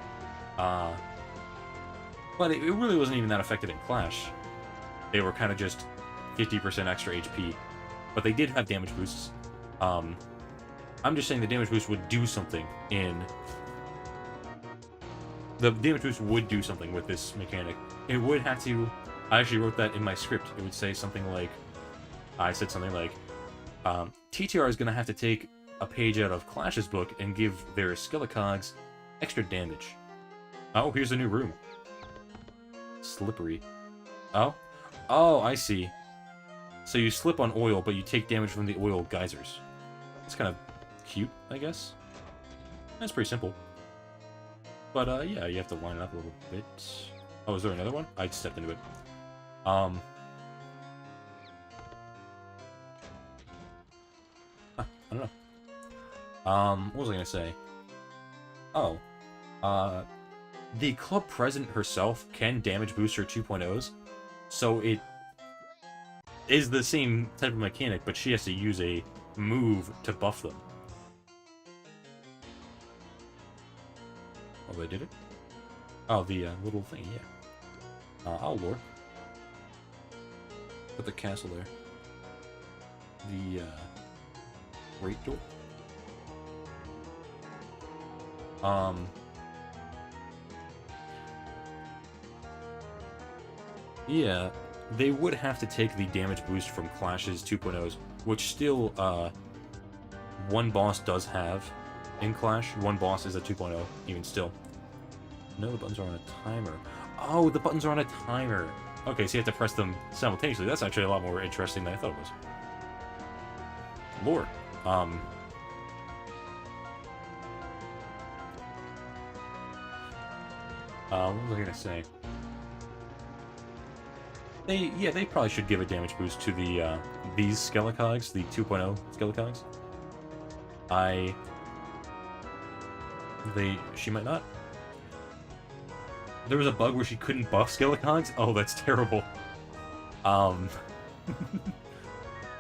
But it really wasn't even that effective in Clash. They were kind of just 50% extra HP. But they did have damage boosts. I'm just saying the damage boost would do something in... The damage boost would do something with this mechanic. It would have to... I actually wrote that in my script. It would say something like... I said something like... TTR is going to have to take a page out of Clash's book and give their Skelecogs extra damage. Oh, here's a new room. Slippery. Oh? Oh, I see. So you slip on oil, but you take damage from the oil geysers. It's kind of cute, I guess. That's pretty simple. But, yeah, you have to line it up a little bit. Oh, is there another one? I stepped into it. I don't know. What was I gonna say? Oh. The Club President herself can damage boost her 2.0s, so it is the same type of mechanic, but she has to use a move to buff them. Oh, they did it? Oh, the little thing, yeah. I'll lure. Put the castle there. the great door. Yeah, they would have to take the damage boost from Clash's 2.0s, which still, one boss does have in Clash. One boss is a 2.0, even still. No, the buttons are on a timer. Oh, the buttons are on a timer. Okay, so you have to press them simultaneously. That's actually a lot more interesting than I thought it was. Lore. What was I gonna say? They probably should give a damage boost to the, these Skellicogs, the 2.0 Skellicogs. She might not. There was a bug where she couldn't buff Skellicogs? Oh, that's terrible.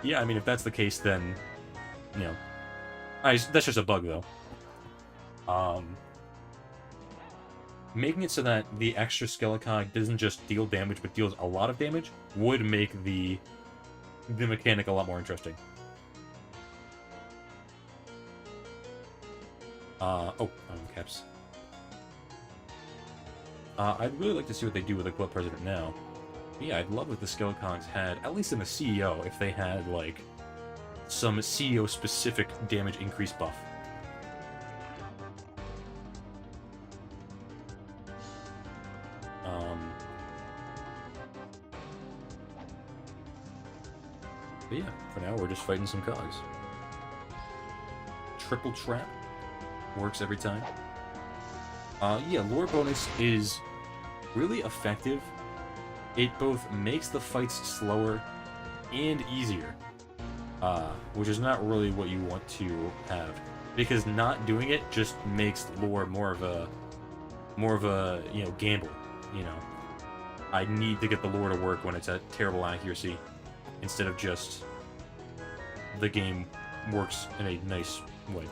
Yeah, I mean, if that's the case, then, you know, that's just a bug, though. Making it so that the extra Skellicog doesn't just deal damage, but deals a lot of damage, would make the mechanic a lot more interesting. Caps. I'd really like to see what they do with the Club President now. But yeah, I'd love if the Skellicogs had, at least in the CEO, if they had, like, some CEO-specific damage increase buff. But yeah, for now, we're just fighting some cogs. Triple Trap. Works every time. Yeah, lore bonus is really effective. It both makes the fights slower and easier, which is not really what you want to have, because not doing it just makes lore more of a you know, gamble. You know, I need to get the lore to work when it's at terrible accuracy, instead of just the game works in a nice way.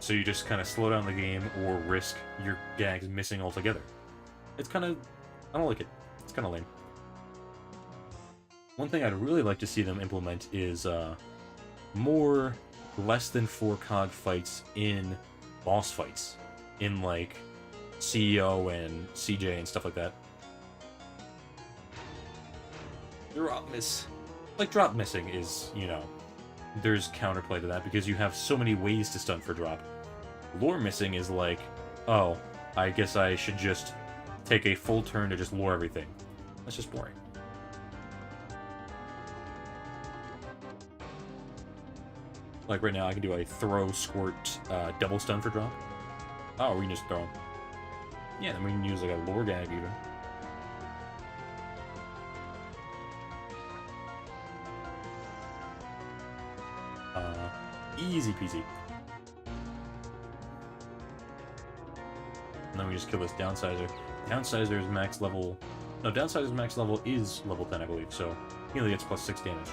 So you just kind of slow down the game or risk your gags missing altogether. It's kind of... I don't like it. It's kind of lame. One thing I'd really like to see them implement is more less than 4 cog fights in boss fights. In, like, CEO and CJ and stuff like that. Drop miss. Like, drop missing is, you know... There's counterplay to that, because you have so many ways to stun for drop. Lore missing is like, oh, I guess I should just take a full turn to just lore everything. That's just boring. Like right now, I can do a throw, squirt, double stun for drop. Oh, we can just throw him. Yeah, then we can use like a lore gag even. Easy peasy. And then we just kill this downsizer. Downsizer's max level... No, downsizer's max level is level 10, I believe, so he only gets plus 6 damage.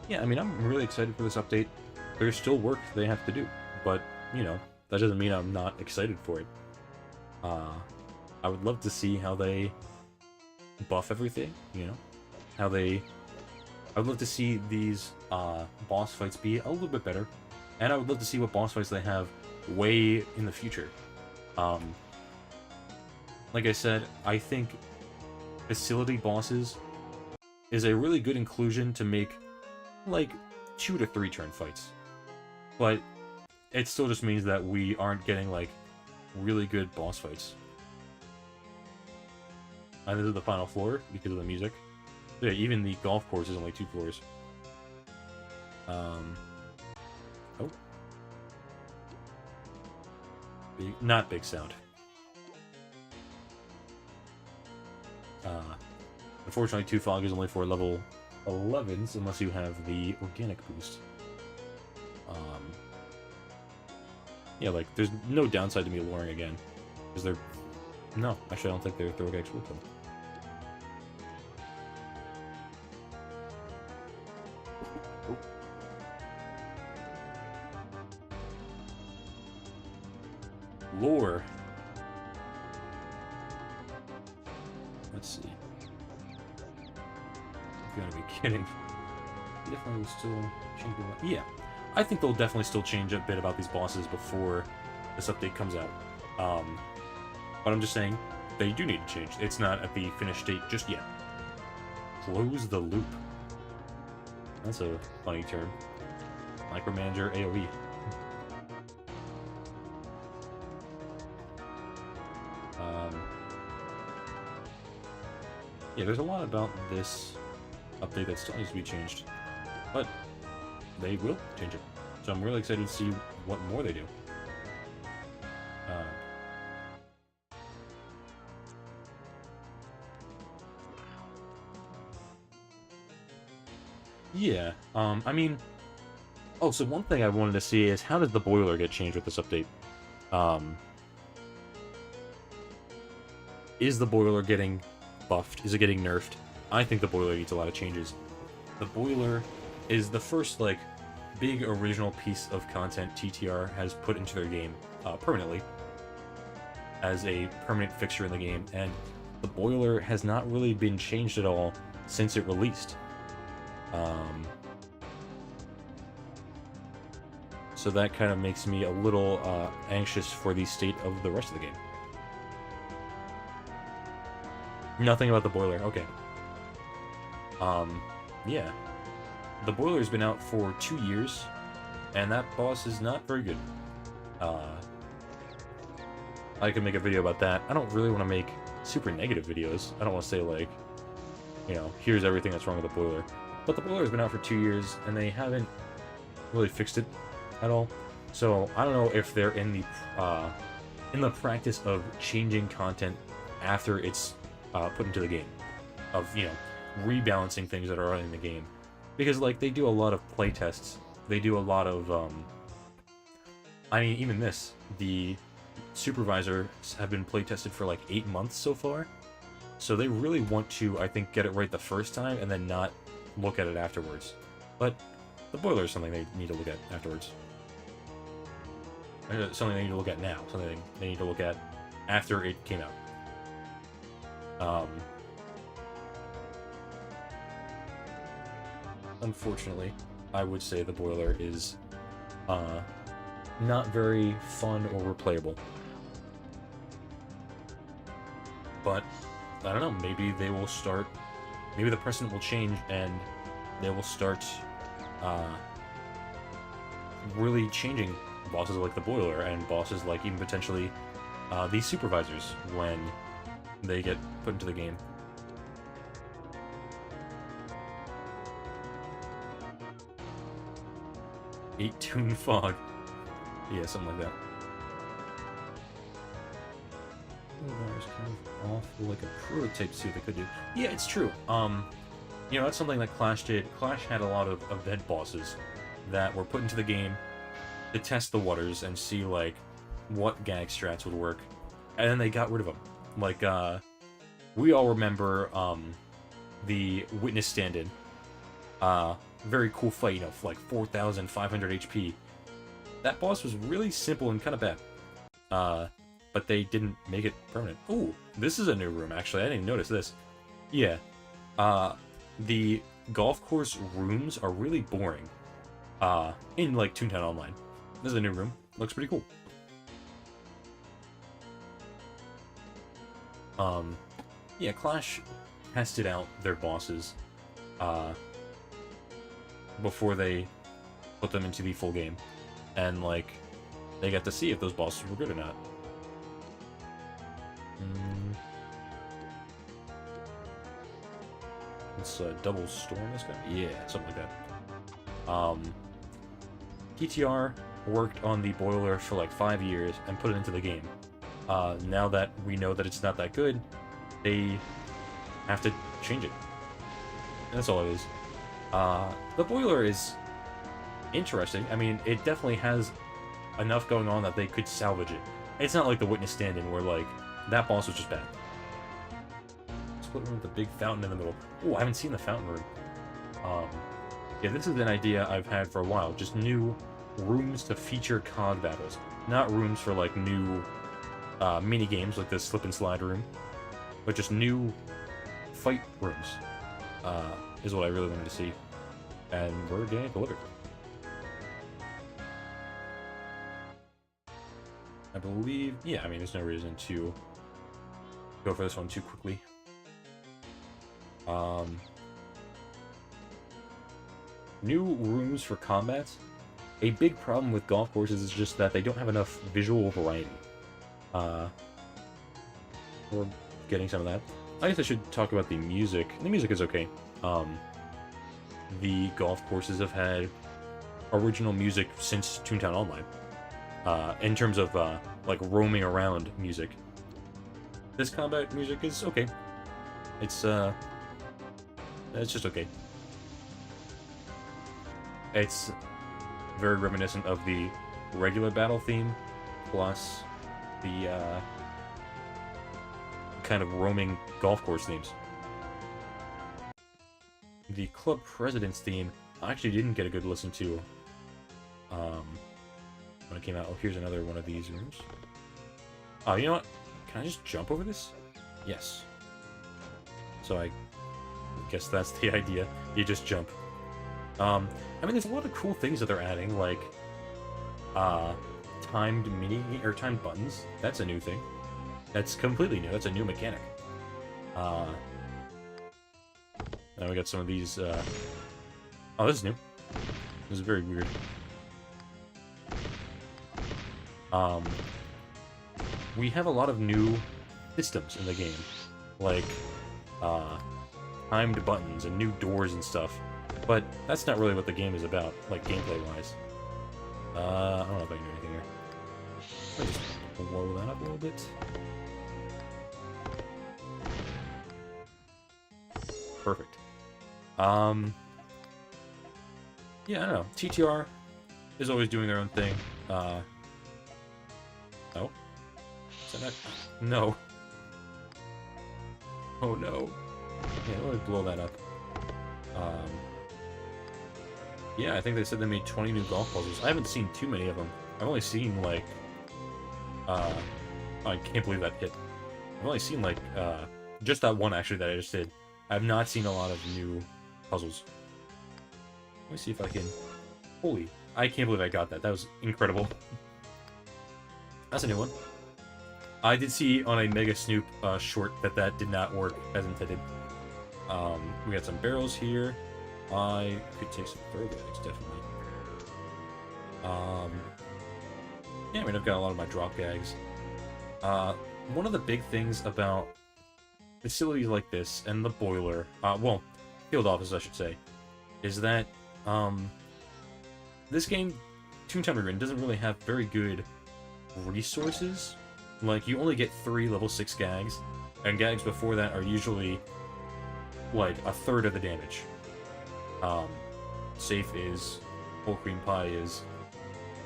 Yeah, I mean, I'm really excited for this update. There's still work they have to do, but, you know, that doesn't mean I'm not excited for it. I would love to see how they buff everything, you know? I would love to see these boss fights be a little bit better, and I would love to see what boss fights they have way in the future. Like I said, I think facility bosses is a really good inclusion to make, like, 2 to 3 turn fights. But it still just means that we aren't getting, like, really good boss fights. And this is the final floor because of the music. Yeah, even the golf course is only 2 floors. Oh. Not big sound. Unfortunately, 2 fog is only for level 11s unless you have the organic boost. Yeah, like, there's no downside to me luring again. Because they're... No, actually I don't think their throw gags will come. Lore. Let's see. You gotta be kidding. Definitely will still change a lot. Yeah. I think they'll definitely still change a bit about these bosses before this update comes out. But I'm just saying, they do need to change. It's not at the finished state just yet. Close the loop. That's a funny term. Micromanager AoE. Yeah, there's a lot about this update that still needs to be changed. But they will change it. So I'm really excited to see what more they do. Yeah, I mean... Oh, so one thing I wanted to see is how does the boiler get changed with this update? Is the boiler getting buffed? Is it getting nerfed? I think the boiler needs a lot of changes. The boiler is the first, like, big original piece of content TTR has put into their game permanently as a permanent fixture in the game, and the boiler has not really been changed at all since it released. So that kind of makes me a little anxious for the state of the rest of the game. Nothing about the boiler, okay. Yeah. The boiler's been out for 2 years, and that boss is not very good. I could make a video about that. I don't really want to make super negative videos. I don't want to say, like, you know, here's everything that's wrong with the boiler. But the boiler's been out for 2 years, and they haven't really fixed it at all. So I don't know if they're in the practice of changing content after it's put into the game, of, you know, rebalancing things that are in the game, because, like, they do a lot of playtests. They do a lot of I mean, even this, the supervisors have been playtested for like 8 months so far, so they really want to, I think, get it right the first time and then not look at it afterwards. But the boiler is something they need to look at afterwards. Something they need to look at now. Something they need to look at after it came out. Unfortunately, I would say the boiler is not very fun or replayable. But I don't know, maybe they will start, maybe the precedent will change and they will start really changing bosses like the boiler and bosses like even potentially these supervisors when they get put into the game. Eight-tune fog. Yeah, something like that. Oh, kind of awful, like a prototype suit they could do. Yeah, it's true. You know, that's something that Clash did. Clash had a lot of event bosses that were put into the game to test the waters and see, like, what gag strats would work. And then they got rid of them. Like, we all remember, the Witness stand-in. Very cool fight, you know, for like 4,500 HP. That boss was really simple and kind of bad. But they didn't make it permanent. Ooh, this is a new room, actually. I didn't even notice this. Yeah. The golf course rooms are really boring. In, like, Toontown Online. This is a new room. Looks pretty cool. Yeah, Clash tested out their bosses, before they put them into the full game. And, like, they got to see if those bosses were good or not. Let's double storm this guy? Yeah, something like that. TTR worked on the boiler for like 5 years and put it into the game. Now that we know that it's not that good, they have to change it. And that's all it is. The boiler is interesting. I mean, it definitely has enough going on that they could salvage it. It's not like the Witness stand-in where, like, that boss was just bad. Split room with the big fountain in the middle. Oh, I haven't seen the fountain room. Yeah, this is an idea I've had for a while. Just new rooms to feature COD battles. Not rooms for, like, new mini games like the slip and slide room, but just new fight rooms is what I really wanted to see, and we're getting it delivered. I believe, yeah, I mean, there's no reason to go for this one too quickly. New rooms for combat. A big problem with golf courses is just that they don't have enough visual variety. We're getting some of that. I guess I should talk about the music. The music is okay. The golf courses have had original music since Toontown Online. In terms of, like, roaming around music. This combat music is okay. It's just okay. It's very reminiscent of the regular battle theme, plus the, kind of roaming golf course themes. The Club President's theme I actually didn't get a good listen to, when it came out. Oh, here's another one of these rooms. Oh, you know what? Can I just jump over this? Yes. So I guess that's the idea. You just jump. I mean, there's a lot of cool things that they're adding, like, timed or timed buttons. That's a new thing. That's completely new. That's a new mechanic. Now we got some of these, oh, this is new. This is very weird. We have a lot of new systems in the game, like, timed buttons and new doors and stuff, but that's not really what the game is about, like, gameplay-wise. I don't know if I can do anything here. Let me just blow that up a little bit. Perfect. Yeah, I don't know. TTR is always doing their own thing. Oh. Is that not... No. Oh, no. Yeah, let me blow that up. Yeah, I think they said they made 20 new golf puzzles. I haven't seen too many of them. I've only seen, like... I can't believe that hit. I've only seen, like, just that one, actually, that I just did. I've not seen a lot of new puzzles. Let me see if I can... Holy... I can't believe I got that. That was incredible. That's a new one. I did see on a Mega Snoop short that did not work as intended. We got some barrels here. I could take some throw bags, definitely. Yeah, I mean, I've got a lot of my drop gags. One of the big things about facilities like this and the boiler, well, field office, I should say, is that, this game, Toontown Rerun, doesn't really have very good resources. Like, you only get 3 level 6 gags, and gags before that are usually, like, a third of the damage. Safe is, Whole Cream Pie is.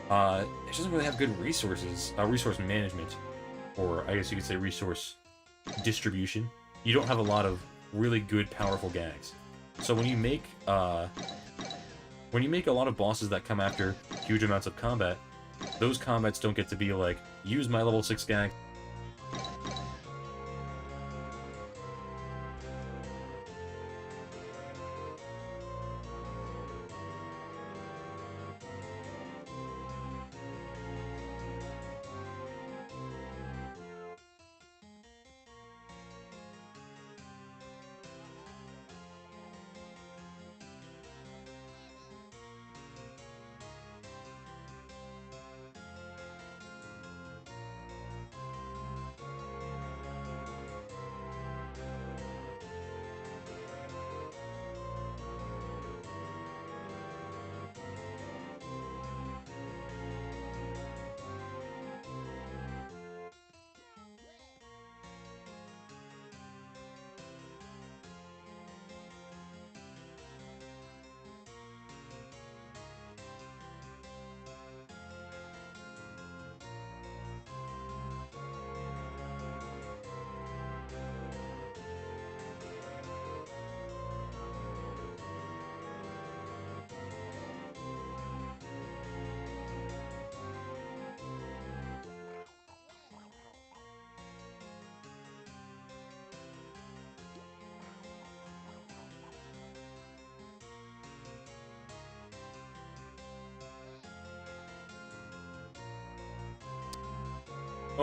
It doesn't really have good resources, resource management, or I guess you could say resource distribution. You don't have a lot of really good, powerful gags. So when you make a lot of bosses that come after huge amounts of combat, those combats don't get to be like, use my level 6 gag.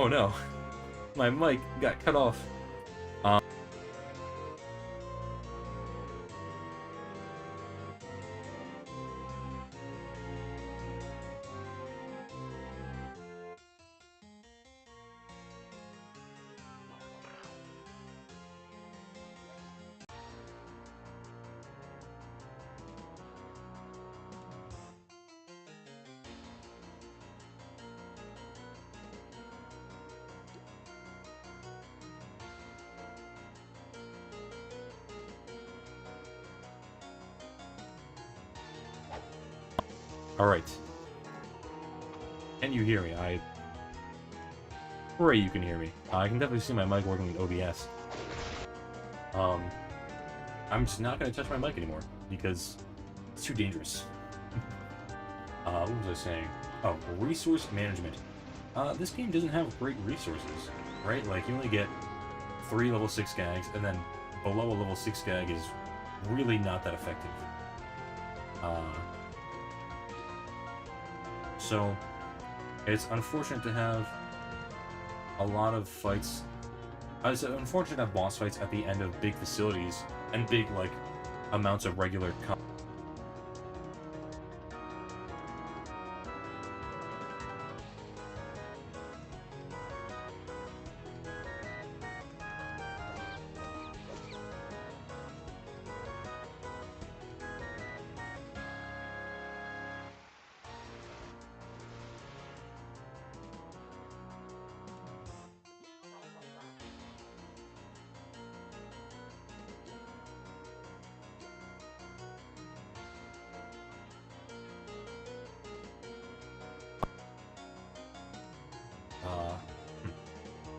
Oh no, my mic got cut off. Um, Alright. Can you hear me? I pray you can hear me. I can definitely see my mic working in OBS. I'm just not going to touch my mic anymore, because it's too dangerous. What was I saying? Oh, resource management. This game doesn't have great resources, right? Like, you only get 3 level 6 gags, and then below a level 6 gag is really not that effective. So, it's unfortunate to have a lot of fights. It's unfortunate to have boss fights at the end of big facilities and big, like, amounts of regular content.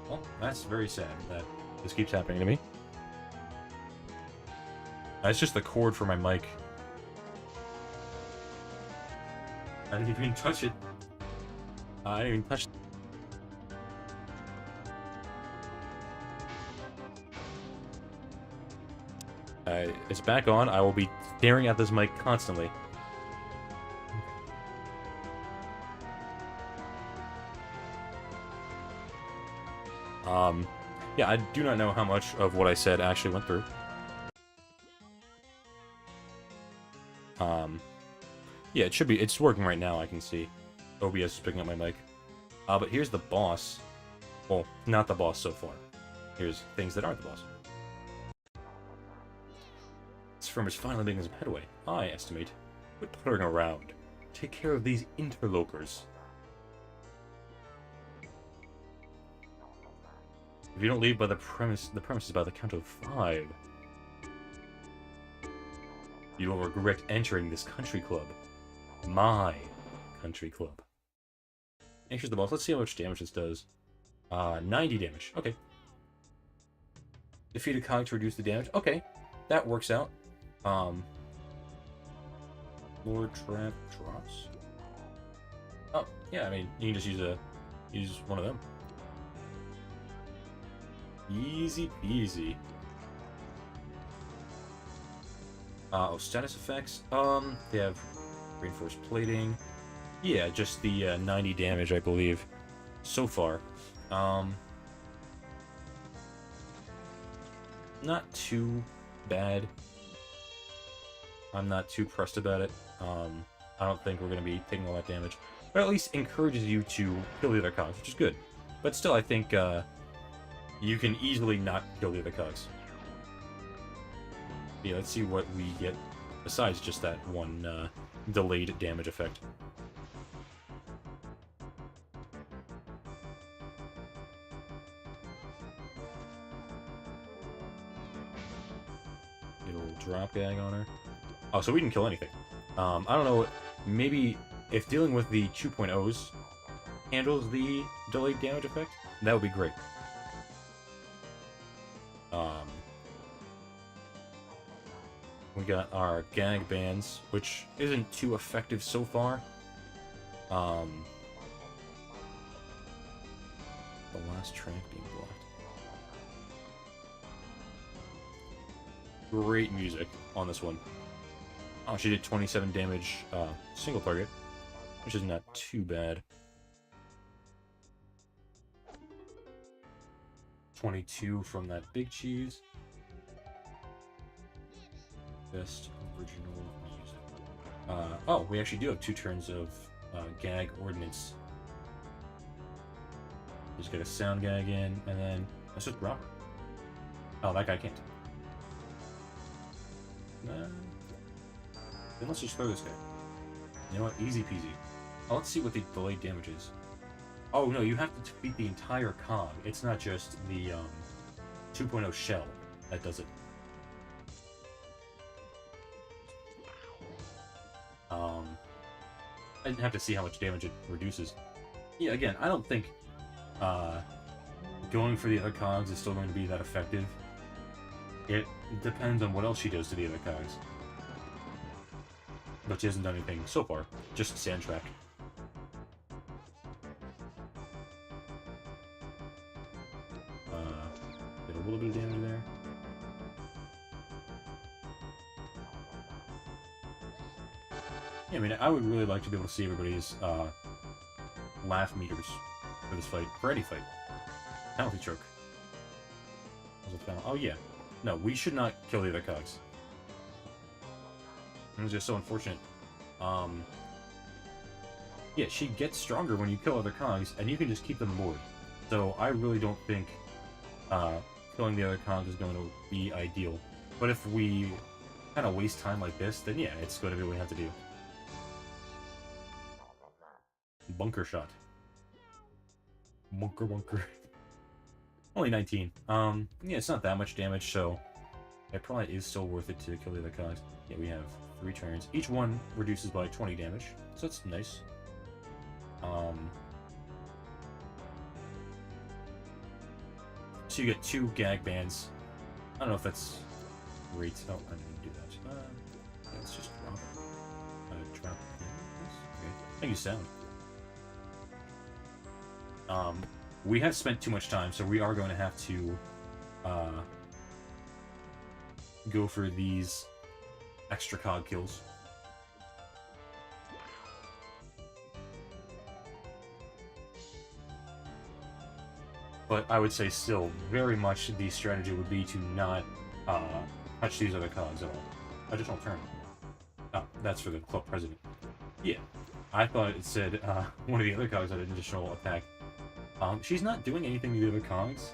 Well, that's very sad that this keeps happening to me. It's just the cord for my mic. I didn't even touch it. I didn't even touch it. It's back on. I will be staring at this mic constantly. Yeah, I do not know how much of what I said actually went through. Yeah, it should be. It's working right now, I can see. OBS is picking up my mic. But here's the boss. Well, not the boss so far. Here's things that aren't the boss. This firm is finally making some headway. I estimate. Quit puttering around. Take care of these interlopers. If you don't leave by the premise is by the count of 5. You will regret entering this country club. My country club. And here's the boss. Let's see how much damage this does. 90 damage. Okay. Defeat a cog to reduce the damage. Okay. That works out. Lord Trap drops. Oh, yeah, I mean, you can just use one of them. Easy peasy. Oh, status effects. They have reinforced plating. Yeah, just the 90 damage, I believe, so far. Not too bad. I'm not too pressed about it. I don't think we're going to be taking all that damage. But at least encourages you to kill the other cogs, which is good. But still, I think you can easily not kill the other cogs. Yeah, let's see what we get besides just that one delayed damage effect. Get a little drop gag on her. Oh, so we didn't kill anything. I don't know, maybe if dealing with the 2.0s handles the delayed damage effect, that would be great. We got our gag bands, which isn't too effective so far. The last track being blocked. Great music on this one. Oh, she did 27 damage single target, which is not too bad. 22 from that big cheese. Best original music. Oh, we actually do have 2 turns of gag ordnance. Just get a sound gag in, and then let's just Robert. Oh, that guy can't. Then let's just throw this guy. You know what? Easy peasy. Oh, let's see what the delayed damage is. Oh no, you have to defeat the entire cog. It's not just the 2.0 shell that does it. I didn't have to see how much damage it reduces. Yeah, again, I don't think going for the other cogs is still going to be that effective. It depends on what else she does to the other cogs. But she hasn't done anything so far. Just sand track. Did a little bit of damage there. Yeah, I mean, I would really like to be able to see everybody's laugh meters for this fight, for any fight. Penalty choke. Oh yeah, no, we should not kill the other cogs. It was just so unfortunate. Yeah, she gets stronger when you kill other cogs, and you can just keep them bored. So I really don't think killing the other cogs is going to be ideal. But if we kind of waste time like this, then yeah, it's going to be what we have to do. Bunker shot. Bunker. Only 19. Yeah, it's not that much damage, so it probably is still worth it to kill the other cogs. Yeah, we have 3 turns. Each one reduces by 20 damage, so that's nice. So you get 2 gag bands. I don't know if that's great. Oh, I didn't do that. Yeah, let's just drop it. Drop it. Okay. Thank you, sound. We have spent too much time, so we are going to have to go for these extra cog kills. But I would say still, very much the strategy would be to not touch these other cogs at all. Additional turn. Oh, that's for the club president. Yeah. I thought it said one of the other cogs had an additional attack. She's not doing anything to the other cogs,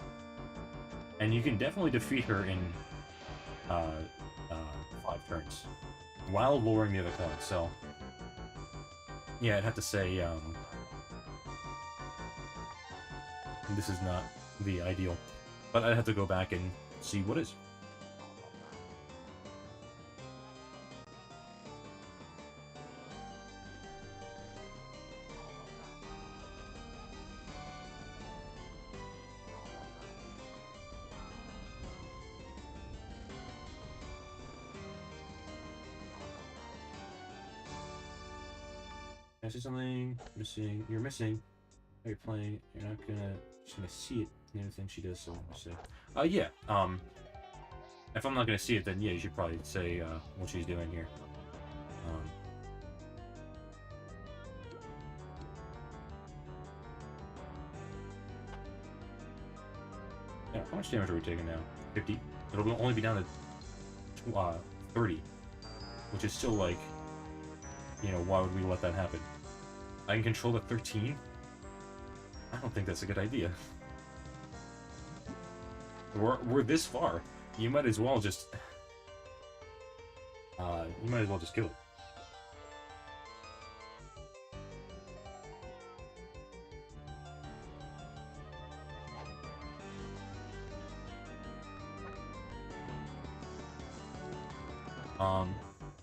and you can definitely defeat her in 5 turns while lowering the other cogs. So, yeah, I'd have to say this is not the ideal, but I'd have to go back and see what is. I see something missing. You're missing. While you're playing, you're not just gonna see it. And everything she does. So yeah. If I'm not gonna see it, then yeah, you should probably say what she's doing here. Yeah, how much damage are we taking now? 50. It'll only be down to 30, which is still like, you know, why would we let that happen? I can control the 13? I don't think that's a good idea. We're this far. You might as well just kill it.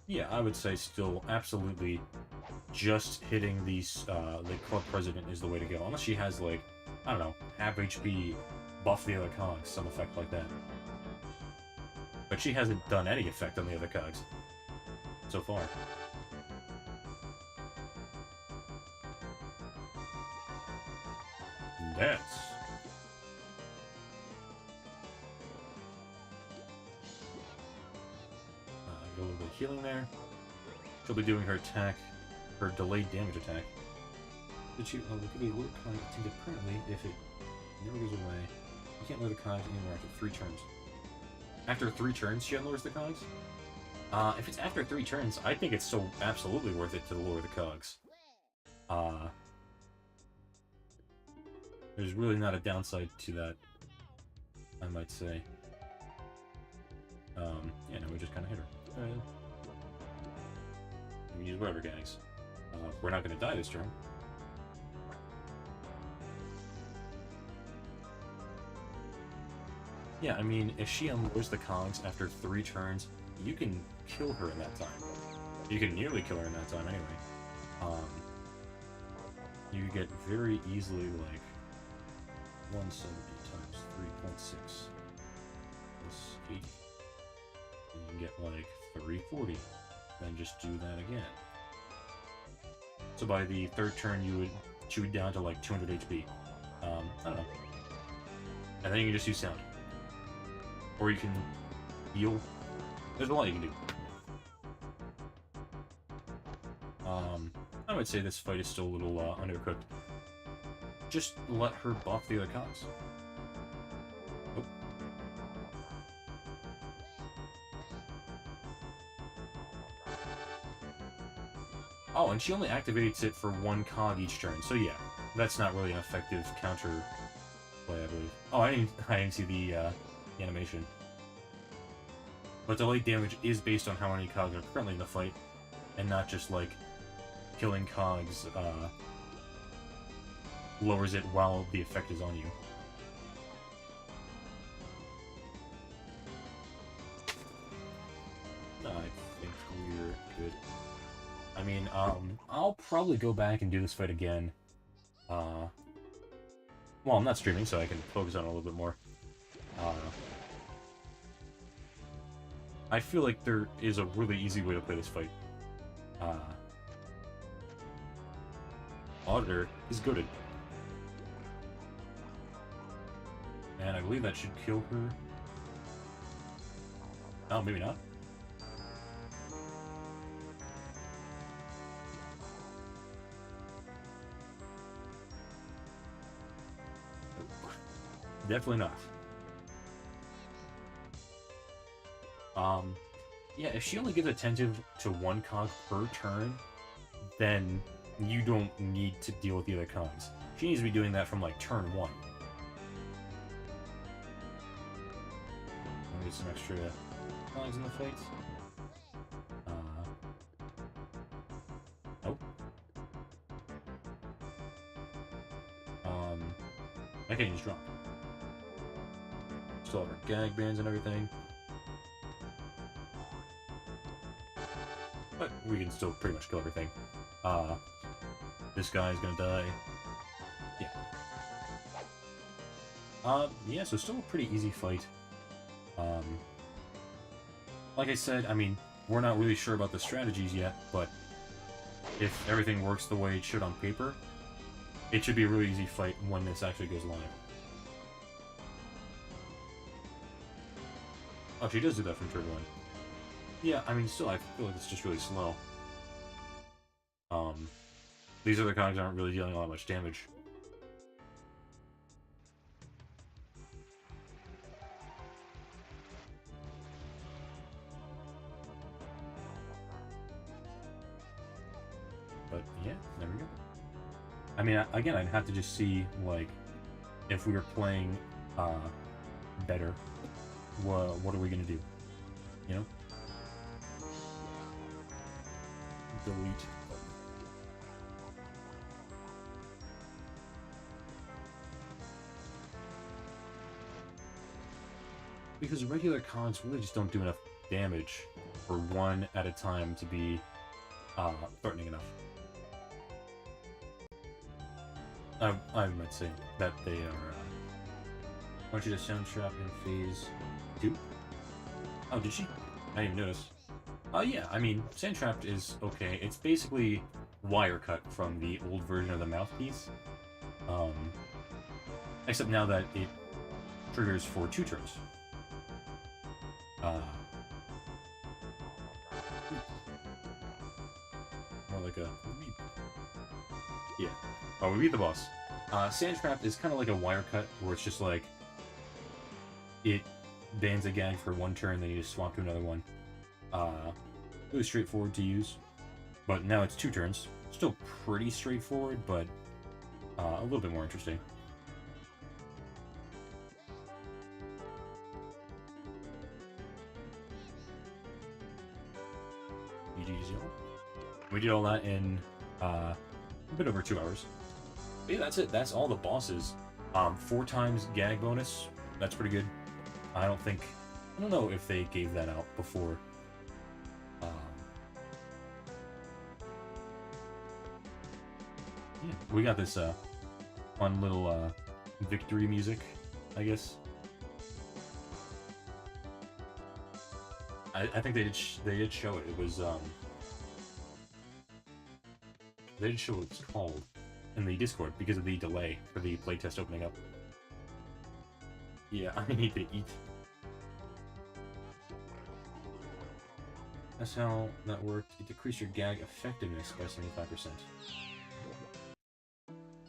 Yeah, I would say still absolutely just hitting these, the club president is the way to go. Unless she has, like, I don't know, half HP, buff the other cogs, some effect like that. But she hasn't done any effect on the other cogs so far. Dance. Get a little bit of healing there. She'll be doing her attack, her delayed damage attack. Did she? Oh, look at the alert cog attended permanently if it never goes away. You can't lower the cogs anymore after 3 turns. After 3 turns, she unlowers the cogs? If it's after 3 turns, I think it's still absolutely worth it to lower the cogs. There's really not a downside to that, I might say. Yeah, no, we just kind of hit her. We use whatever gags. We're not going to die this turn. Yeah, I mean, if she unlowers the cogs after 3 turns, you can kill her in that time. You can nearly kill her in that time, anyway. You get very easily, like, 170 times 3.6 plus 80. And you can get, like, 340. Then just do that again. So by the 3rd turn, you would shoot down to, like, 200 HP. I don't know. And then you can just use sound. Or you can heal. There's a lot you can do. I would say this fight is still a little undercooked. Just let her buff the other cogs. Oh. Oh, and she only activates it for 1 cog each turn, so yeah, that's not really an effective counter play, I believe. Oh, I didn't see the animation. But delayed damage is based on how many cogs are currently in the fight, and not just like killing cogs lowers it while the effect is on you. I think we're good. I mean, I'll probably go back and do this fight again. Well, I'm not streaming, so I can focus on it a little bit more. I feel like there is a really easy way to play this fight. Auditor is goated. And I believe that should kill her. Oh, maybe not. Definitely not. Yeah, if she only gives attentive to 1 cog per turn, then you don't need to deal with the other cogs. She needs to be doing that from, like, turn 1. I'll get some extra cogs in the fight. Nope. I can't just drop. Still have our gag bands and everything. But we can still pretty much kill everything. This guy's gonna die. Yeah. Yeah, so still a pretty easy fight. Like I said, I mean, we're not really sure about the strategies yet, but if everything works the way it should on paper, it should be a really easy fight when this actually goes live. Oh, she does do that from turn 1. Yeah, I mean, still, I feel like it's just really slow. These other cogs aren't really dealing all that much damage. But, yeah, there we go. I mean, again, I'd have to just see, like, if we were playing, better, what are we gonna do? You know? Delete. Because regular cogs really just don't do enough damage for 1 at a time to be threatening enough. I might say that they are. I want you to sound trap in phase 2. Oh, did she? I didn't even notice. Yeah, I mean, Sand Trapped is okay. It's basically wire cut from the old version of the mouthpiece. Except now that it triggers for 2 turns. More like a... Yeah. Oh, we beat the boss. Sand Trap is kind of like a wire cut, where it's just like, it bans a gag for one turn, then you just swap to another one. Really straightforward to use. But now it's 2 turns. Still pretty straightforward, but a little bit more interesting. We did all that in a bit over 2 hours. But yeah, that's it. That's all the bosses. 4 times gag bonus. That's pretty good. I don't know if they gave that out before. Yeah, we got this fun little victory music, I guess. I think they did show it. It was they did show what it's called in the Discord because of the delay for the playtest opening up. Yeah, I need to eat. That's how that worked. It decreased your gag effectiveness by 75%.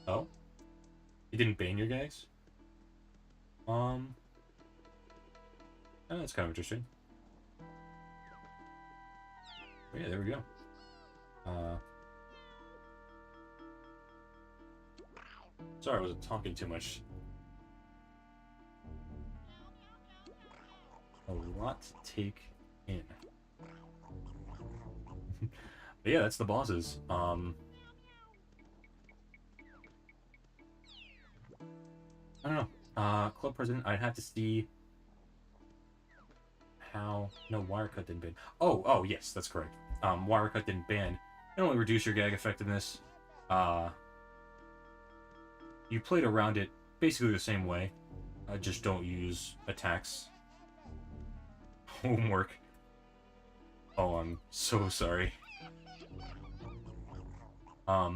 Oh? It didn't ban your gags? Oh, that's kind of interesting. Oh, yeah, there we go. Sorry, I wasn't talking too much. A lot to take in. But yeah, that's the bosses. I don't know. Club president, I'd have to see how... No, Wirecut didn't ban. Oh, yes, that's correct. Wirecut didn't ban. It only reduced your gag effectiveness. You played around it basically the same way. Just don't use attacks. Homework. Oh, I'm so sorry. Yeah,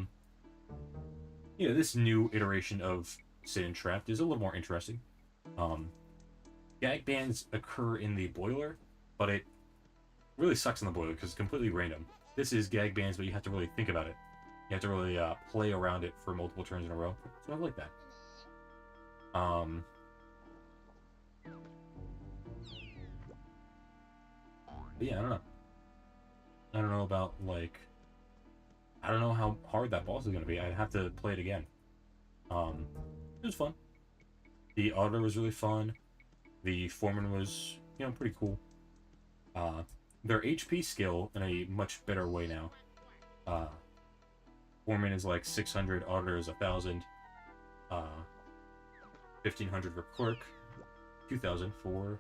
this new iteration of Sit and Trapped is a little more interesting. Gag bans occur in the boiler, but it really sucks in the boiler because it's completely random. This is gag bans, but you have to really think about it. You have to really play around it for multiple turns in a row. So I like that. But yeah, I don't know. I don't know about, like... I don't know how hard that boss is going to be. I'd have to play it again. It was fun. The auditor was really fun. The foreman was, pretty cool. Their HP skill in a much better way now. Foreman is like 600, auditor is 1,000. 1,500 for clerk. 2,000 for...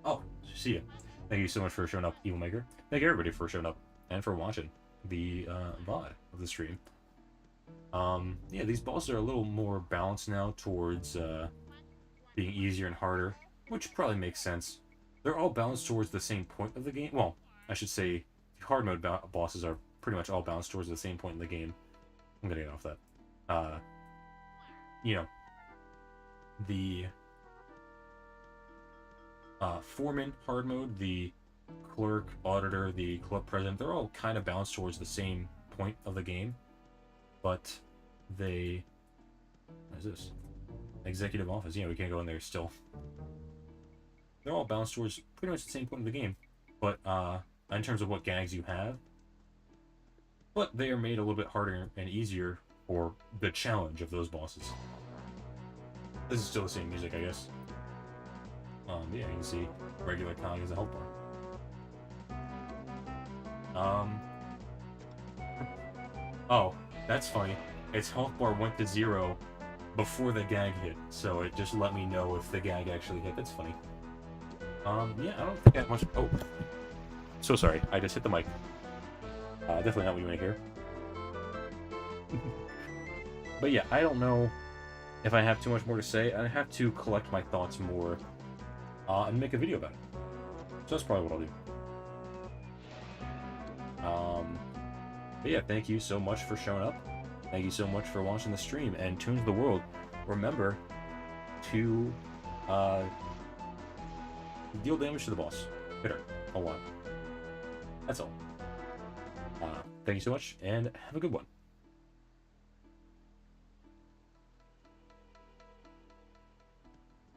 Oh, see ya. Thank you so much for showing up, Evil Maker. Thank you everybody for showing up and for watching the VOD of the stream. Yeah, these bosses are a little more balanced now towards being easier and harder, which probably makes sense. They're all balanced towards the same point of the game. Well, I should say the hard mode bosses are pretty much all balanced towards the same point in the game. I'm gonna get off that. The foreman hard mode, the clerk, auditor, the club president, they're all kind of balanced towards the same point of the game, but they... What is this? Executive office. Yeah, we can't go in there still. They're all balanced towards pretty much the same point of the game, but in terms of what gags you have, but they are made a little bit harder and easier for the challenge of those bosses. This is still the same music, I guess. Yeah, you can see regular Kong as a health bar. Oh, that's funny. Its health bar went to 0 before the gag hit, so it just let me know if the gag actually hit. That's funny. Yeah, I don't think I have much... Oh. So sorry, I just hit the mic. Definitely not what you want to hear. But yeah, I don't know if I have too much more to say. I have to collect my thoughts more and make a video about it. So that's probably what I'll do. But yeah, thank you so much for showing up. Thank you so much for watching the stream. And Tunes of the World, remember to deal damage to the boss. Hit her a lot. That's all. Thank you so much, and have a good one.